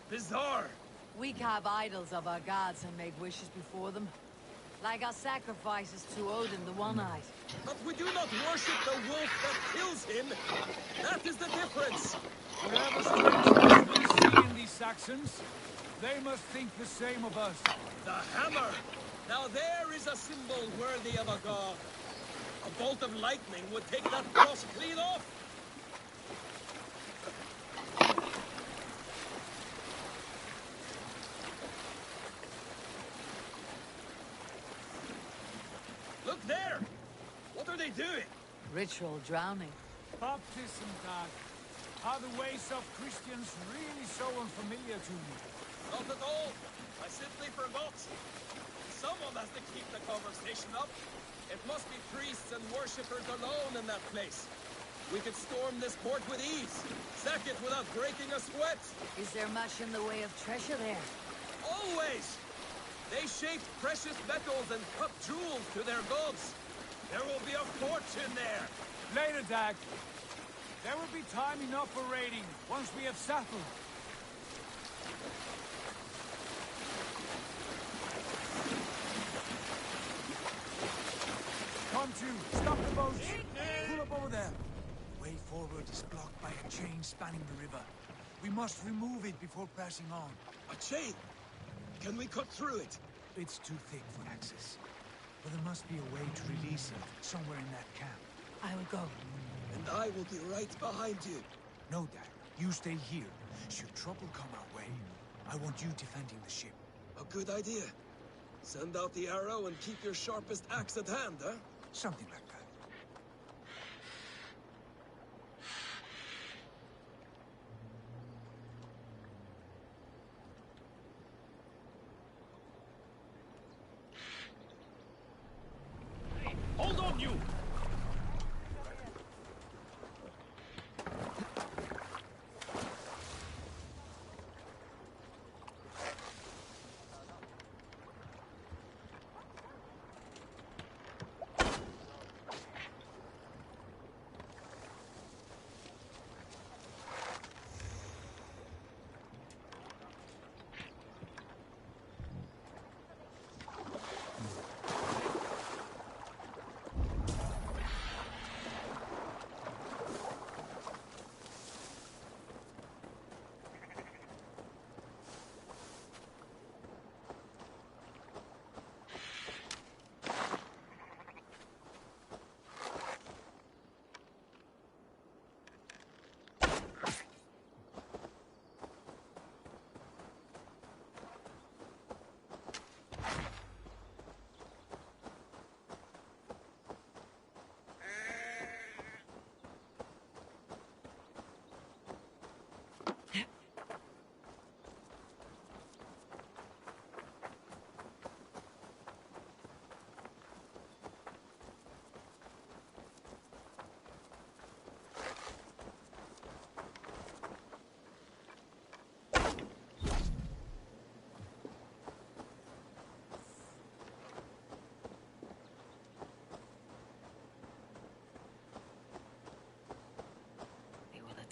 Bizarre. We carve idols of our gods and make wishes before them. Like our sacrifices to Odin the One-Eyed. But we do not worship the wolf that kills him. That is the difference. Whatever strangeness we see in these Saxons, they must think the same of us. The hammer! Now there is a symbol worthy of a god. A bolt of lightning would take that cross clean off. Look there! What are they doing? Ritual drowning. Baptism, Dad. Are the ways of Christians really so unfamiliar to you? Not at all. I simply forgot. Someone has to keep the conversation up. It must be priests and worshippers alone in that place. We could storm this port with ease. Sack it without breaking a sweat. Is there much in the way of treasure there? Always! They shaped precious metals and cut jewels to their gods. There will be a fortune there. Later, Dag. There will be time enough for raiding once we have settled. Come to, stop the boats. Pull up over there. The way forward is blocked by a chain spanning the river. We must remove it before pressing on. A chain? Can we cut through it? It's too thick for access. But there must be a way to release it somewhere in that camp. I will go. And I will be right behind you. No, Dad. You stay here. Should trouble come our way, I want you defending the ship. A good idea. Send out the arrow and keep your sharpest axe at hand, huh? Something like that. Hold on, you!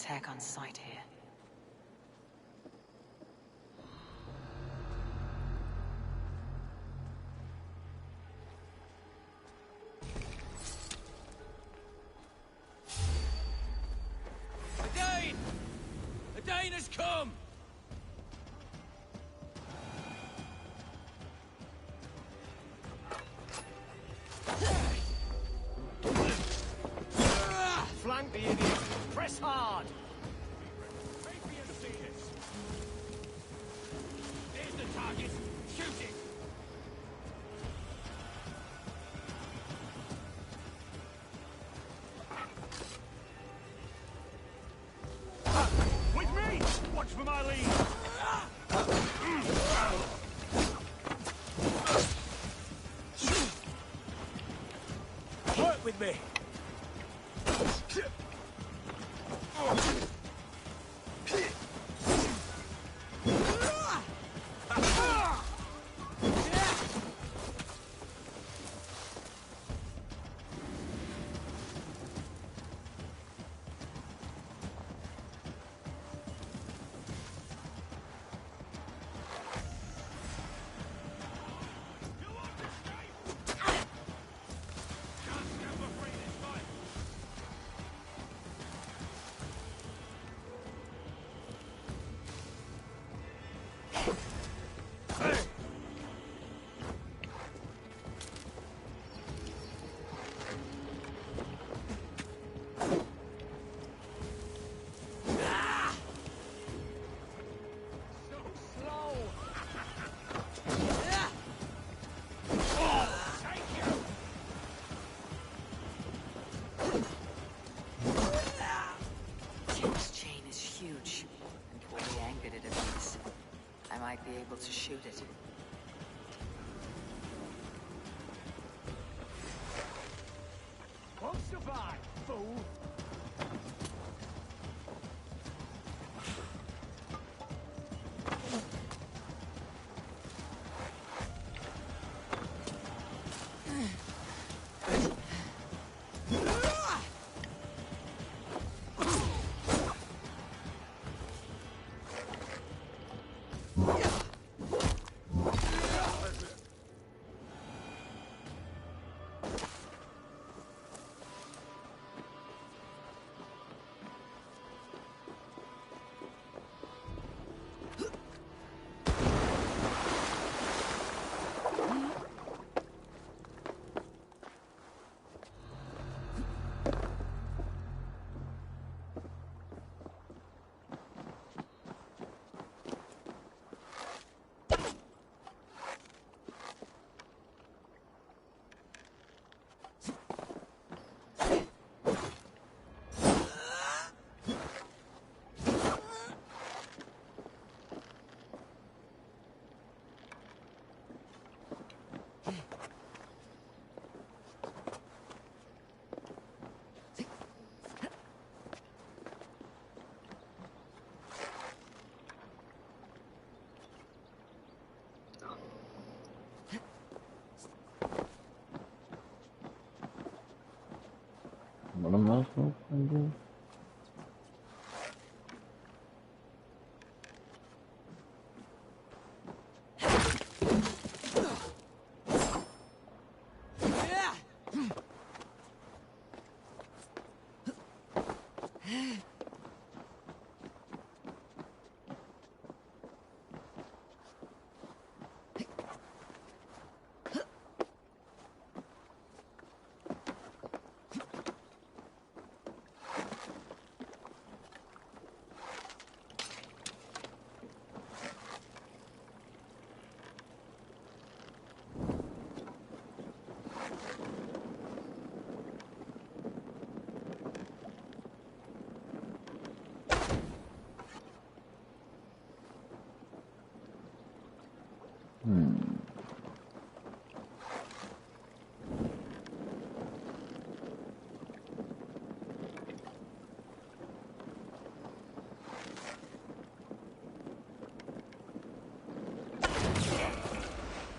attack on sight here. A Dane! A Dane has come! Flank the idiot! Press hard! There's the target! Shoot it! With me! Watch for my lead! Work with me! Be able to shoot it. Won't survive, fool! What am I supposed to do?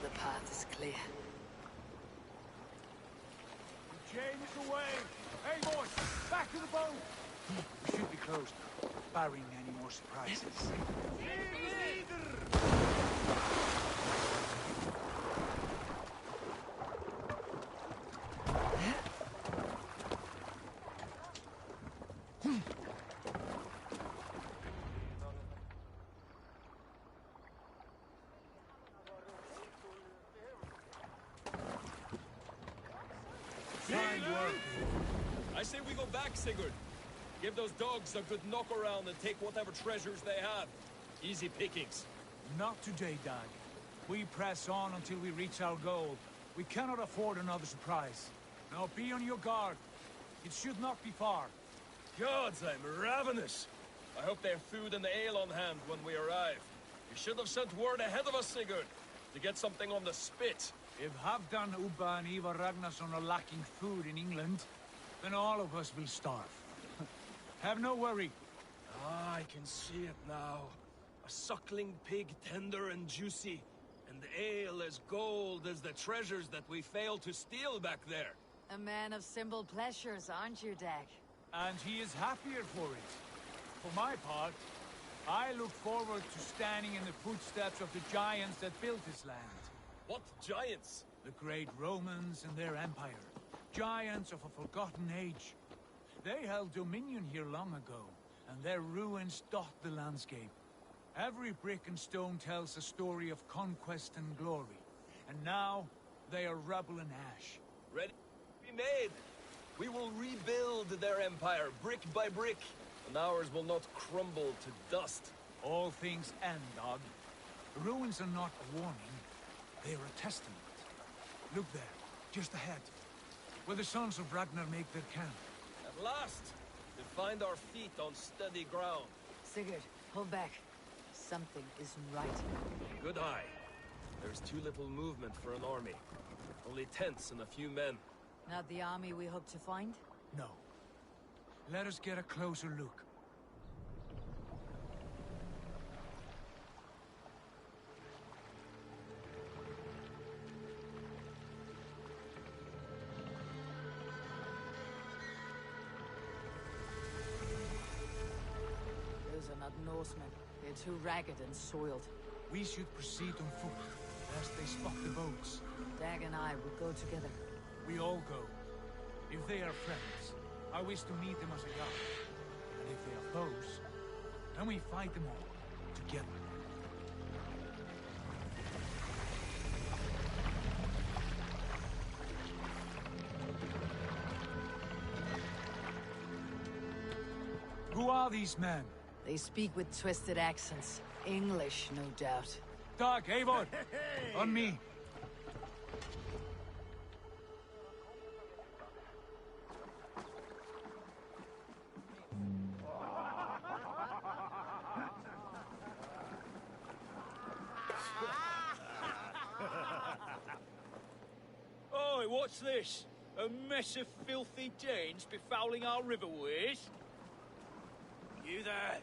The path is clear. James away! Hey boys, back to the boat! We should be close now. barring any more surprises. I say we go back, Sigurd. Give those dogs a good knock around and take whatever treasures they have. Easy pickings. Not today, Dag. We press on until we reach our goal. We cannot afford another surprise. Now be on your guard. It should not be far. Gods, I'm ravenous. I hope they have food and ale on hand when we arrive. You should have sent word ahead of us, Sigurd, to get something on the spit. If Halfdan, Ubba and Ivar Ragnarsson are lacking food in England, then all of us will starve. Have no worry. Ah, I can see it now. A suckling pig, tender and juicy, and the ale as gold as the treasures that we failed to steal back there. A man of simple pleasures, aren't you, Dag? And he is happier for it. For my part, I look forward to standing in the footsteps of the giants that built this land. What giants? The great Romans and their empire. Giants of a forgotten age. They held dominion here long ago, and their ruins dot the landscape. Every brick and stone tells a story of conquest and glory. And now, they are rubble and ash. Ready to be made. We will rebuild their empire, brick by brick, and ours will not crumble to dust. All things end, Dog. The ruins are not a warning. They are a testament. Look there, just ahead, where the sons of Ragnar make their camp. At last, we find our feet on steady ground. Sigurd, hold back. Something isn't right. Good eye. There's too little movement for an army. Only tents and a few men. Not the army we hope to find? No. Let us get a closer look. Those are not Norsemen. They're too ragged and soiled. We should proceed on foot, lest they spot the boats. Dag and I will go together. We all go. If they are friends, I wish to meet them as a guide. And if they are foes, then we fight them all, together. Who are these men? They speak with twisted accents. English, no doubt. Dag, Eivor! On me! Oi, what's this? A mess of filthy Danes befouling our riverways? You there?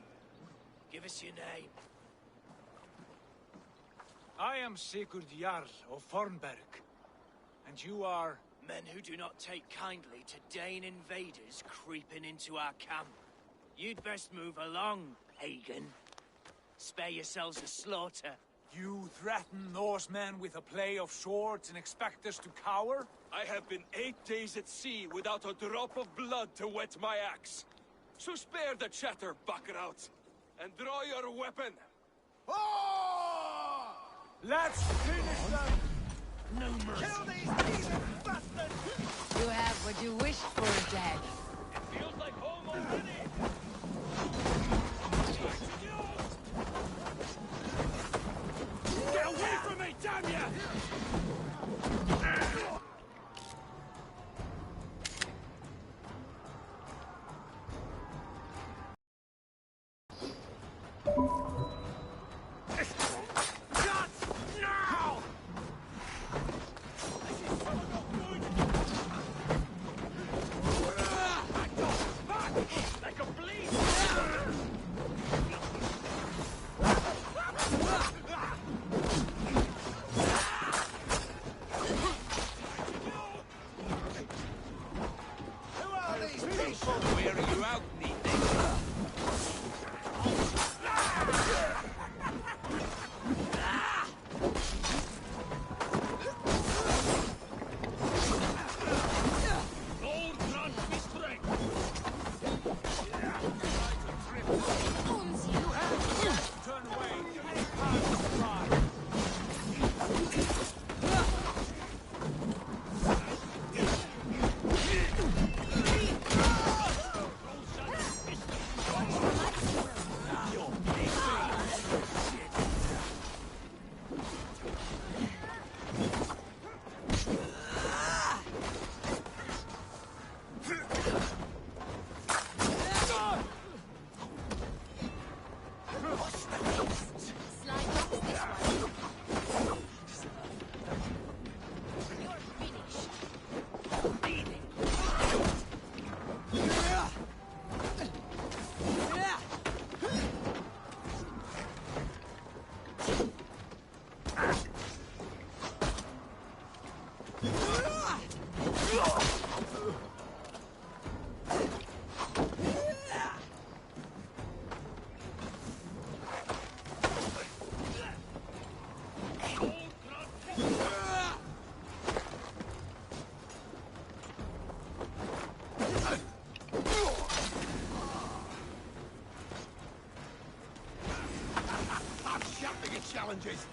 Give us your name. I am Sigurd Jarl of Fornberg. And you are... Men who do not take kindly to Dane invaders creeping into our camp. You'd best move along, Hagen. Spare yourselves a slaughter. You threaten Norsemen with a play of swords and expect us to cower? I have been 8 days at sea without a drop of blood to wet my axe. So spare the chatter, Baccarat, and draw your weapon. Oh! Let's finish them! No mercy. Kill these heathen bastards! You have what you wished for, Dag. It feels like home already! Get away from me, damn ya! Like a Turn away. Pass by. Challenges.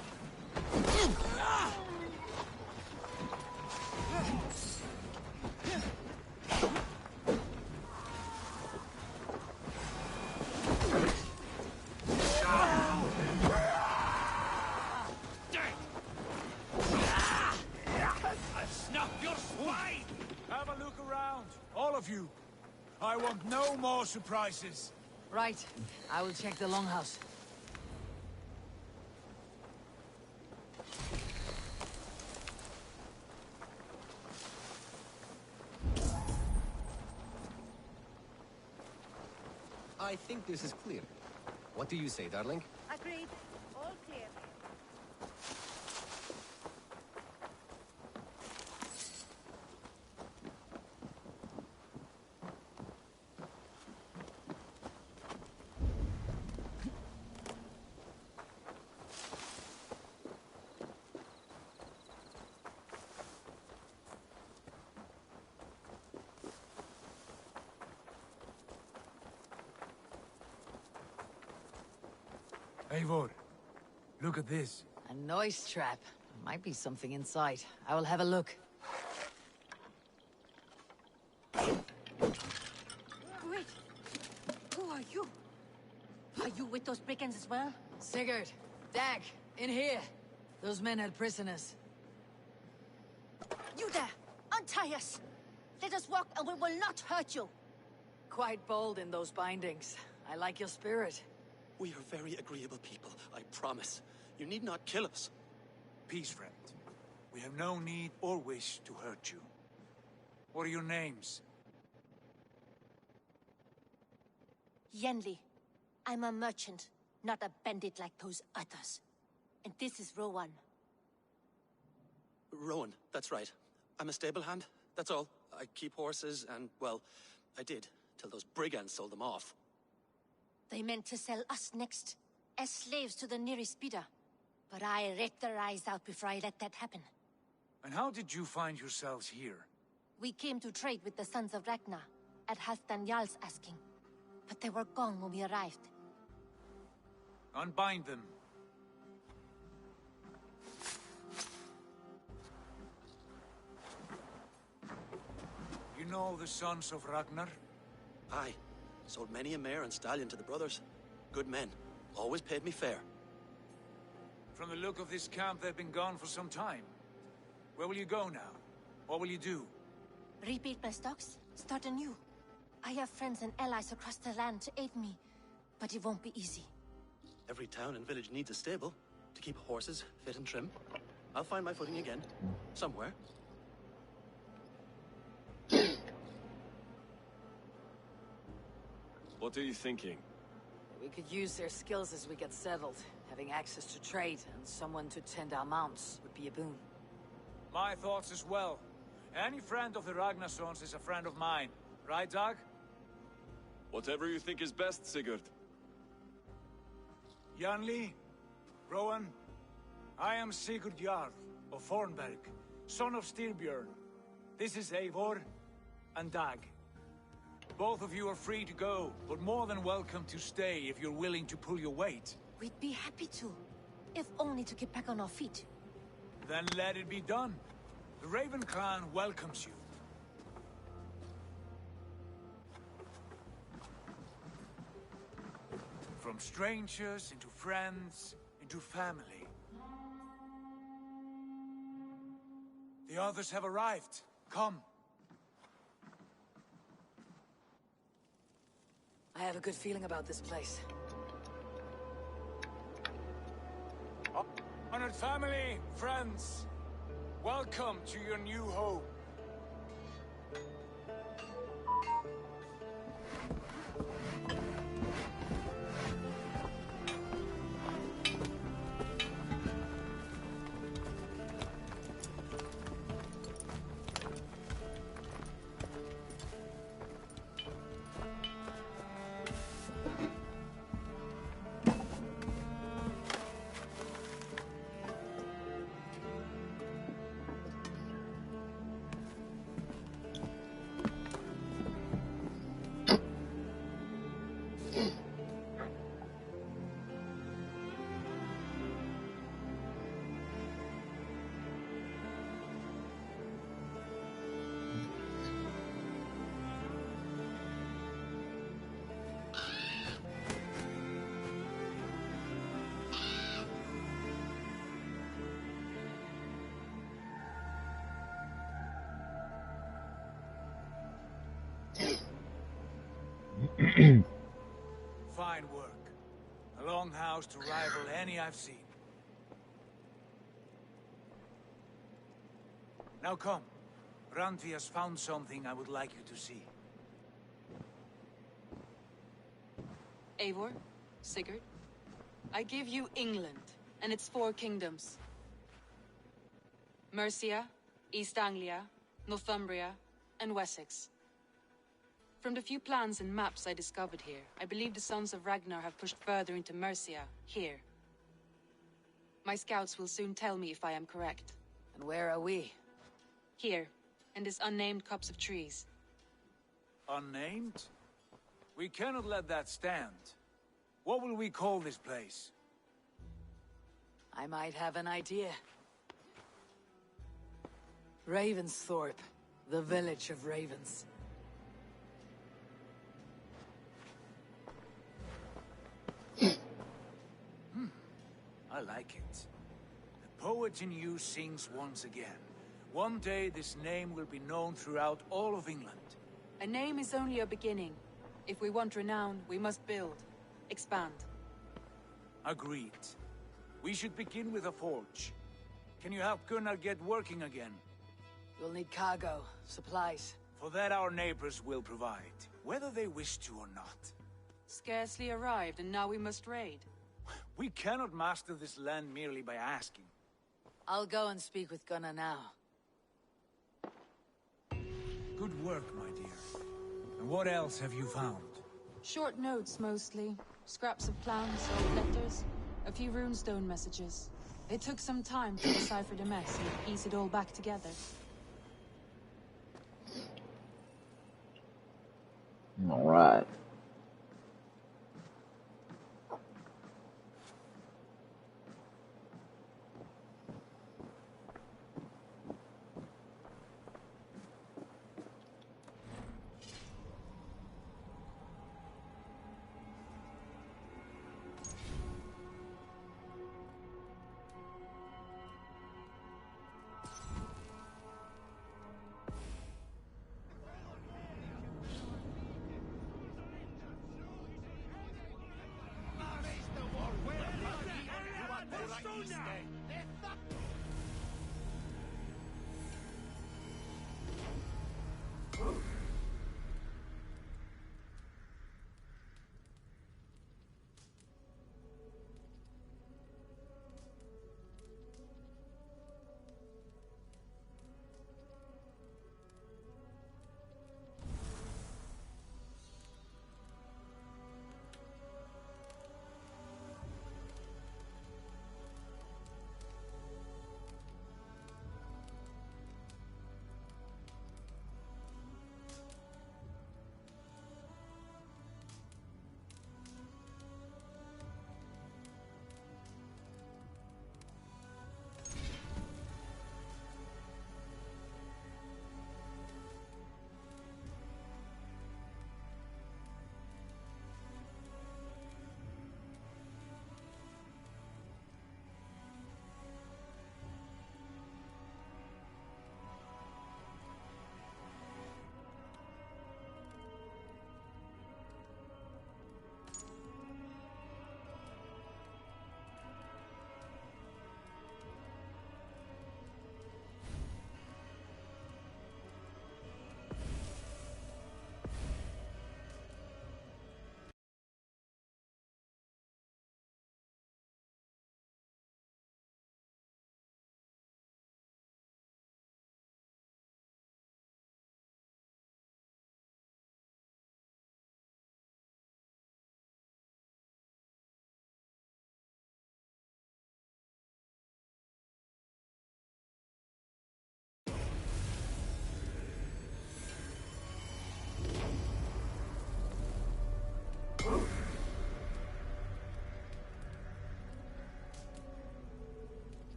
Snap your spine! Have a look around, all of you. I want no more surprises. Right. I will check the longhouse. I think this is clear. What do you say, darling? Agreed. All clear. Eivor, look at this. A noise trap. Might be something inside. I will have a look. Wait. Who are you? Are you with those brigands as well? Sigurd, Dag, in here. Those men had prisoners. You there! Untie us! Let us walk and we will not hurt you! Quite bold in those bindings. I like your spirit. We are very agreeable people, I promise. You need not kill us. Peace, friend. We have no need or wish to hurt you. What are your names? Yenli. I'm a merchant, not a bandit like those others. And this is Rowan. Rowan, that's right. I'm a stable hand, that's all. I keep horses and, well, I did, till those brigands sold them off. They meant to sell us next, as slaves to the nearest bidder. But I ripped their eyes out before I let that happen. And how did you find yourselves here? We came to trade with the Sons of Ragnar, at Halfdan Jarl's asking. But they were gone when we arrived. Unbind them. You know the Sons of Ragnar? Aye. Sold many a mare and stallion to the brothers. Good men. Always paid me fair. From the look of this camp, they've been gone for some time. Where will you go now? What will you do? Rebuild my stocks, start anew. I have friends and allies across the land to aid me, but it won't be easy. Every town and village needs a stable to keep horses fit and trim. I'll find my footing again. Somewhere. What are you thinking? We could use their skills as we get settled. Having access to trade and someone to tend our mounts would be a boon. My thoughts as well. Any friend of the Ragnarsons is a friend of mine. Right, Dag? Whatever you think is best, Sigurd. Janli, Rowan, I am Sigurd Jarl of Fornberg, son of Styrbjörn. This is Eivor and Dag. Both of you are free to go, but more than welcome to stay if you're willing to pull your weight. We'd be happy to, if only to get back on our feet. Then let it be done. The Raven clan welcomes you. From strangers, into friends, into family. The others have arrived. Come. I have a good feeling about this place. Honored family, friends, welcome to your new home. Fine work. A longhouse to rival any I've seen. Now come. Randvi has found something I would like you to see. Eivor, Sigurd, I give you England and its 4 kingdoms. Mercia, East Anglia, Northumbria, and Wessex. From the few plans and maps I discovered here, I believe the Sons of Ragnar have pushed further into Mercia, here. My scouts will soon tell me if I am correct. And where are we? Here, in this unnamed copse of trees. Unnamed? We cannot let that stand. What will we call this place? I might have an idea. Ravensthorpe, the village of ravens. I like it. The poet in you sings once again. One day this name will be known throughout all of England. A name is only a beginning. If we want renown, we must build, expand. Agreed. We should begin with a forge. Can you help Gunnar get working again? We'll need cargo, supplies. For that our neighbors will provide, whether they wish to or not. Scarcely arrived, and now we must raid. We cannot master this land merely by asking. I'll go and speak with Gunnar now. Good work, my dear. And what else have you found? Short notes, mostly. Scraps of plans, old letters, a few runestone messages. It took some time to decipher the mess and piece it all back together. All right.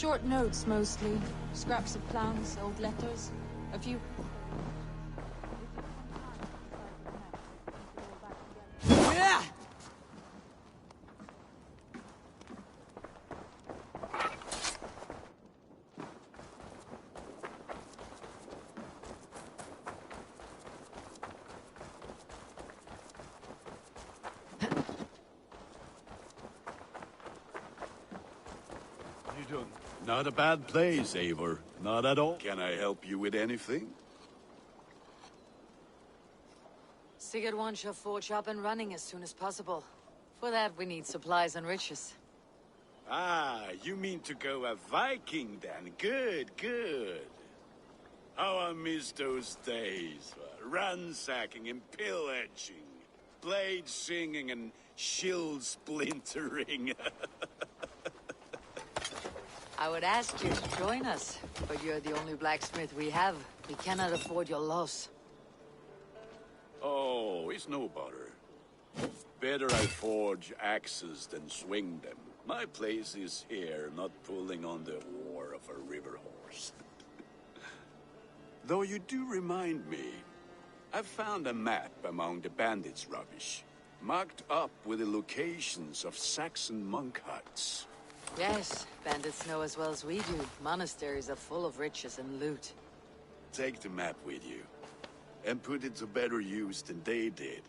Short notes, mostly. Scraps of plans, old letters. A few... Yeah! Not a bad place, Eivor. Not at all. Can I help you with anything? Sigurd wants your forge up and running as soon as possible. For that, we need supplies and riches. Ah, you mean to go a Viking then? Good, good. How I miss those days. Ransacking and pillaging. Blade singing and shield splintering. I would ask you to join us, but you're the only blacksmith we have. We cannot afford your loss. Oh, it's no bother. Better I forge axes than swing them. My place is here, not pulling on the oar of a river horse. Though you do remind me, I found a map among the bandits' rubbish, marked up with the locations of Saxon monk huts. Yes, bandits know as well as we do. Monasteries are full of riches and loot. Take the map with you, and put it to better use than they did.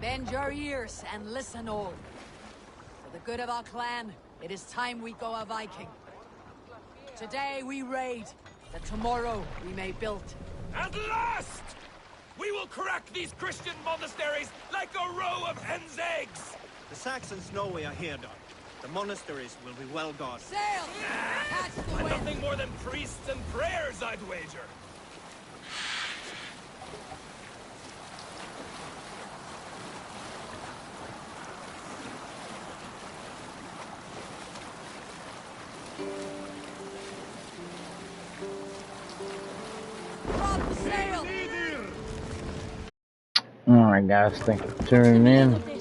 Bend your ears and listen all. For the good of our clan, it is time we go a Viking. Today we raid, that tomorrow we may build. At last! We will crack these Christian monasteries like a row of hen's eggs! The Saxons know we are here, Doc. The monasteries will be well guarded. Sail! Catch the And wind! nothing more than priests and prayers, I'd wager. Drop the sail! Alright guys, thank you for tuning in.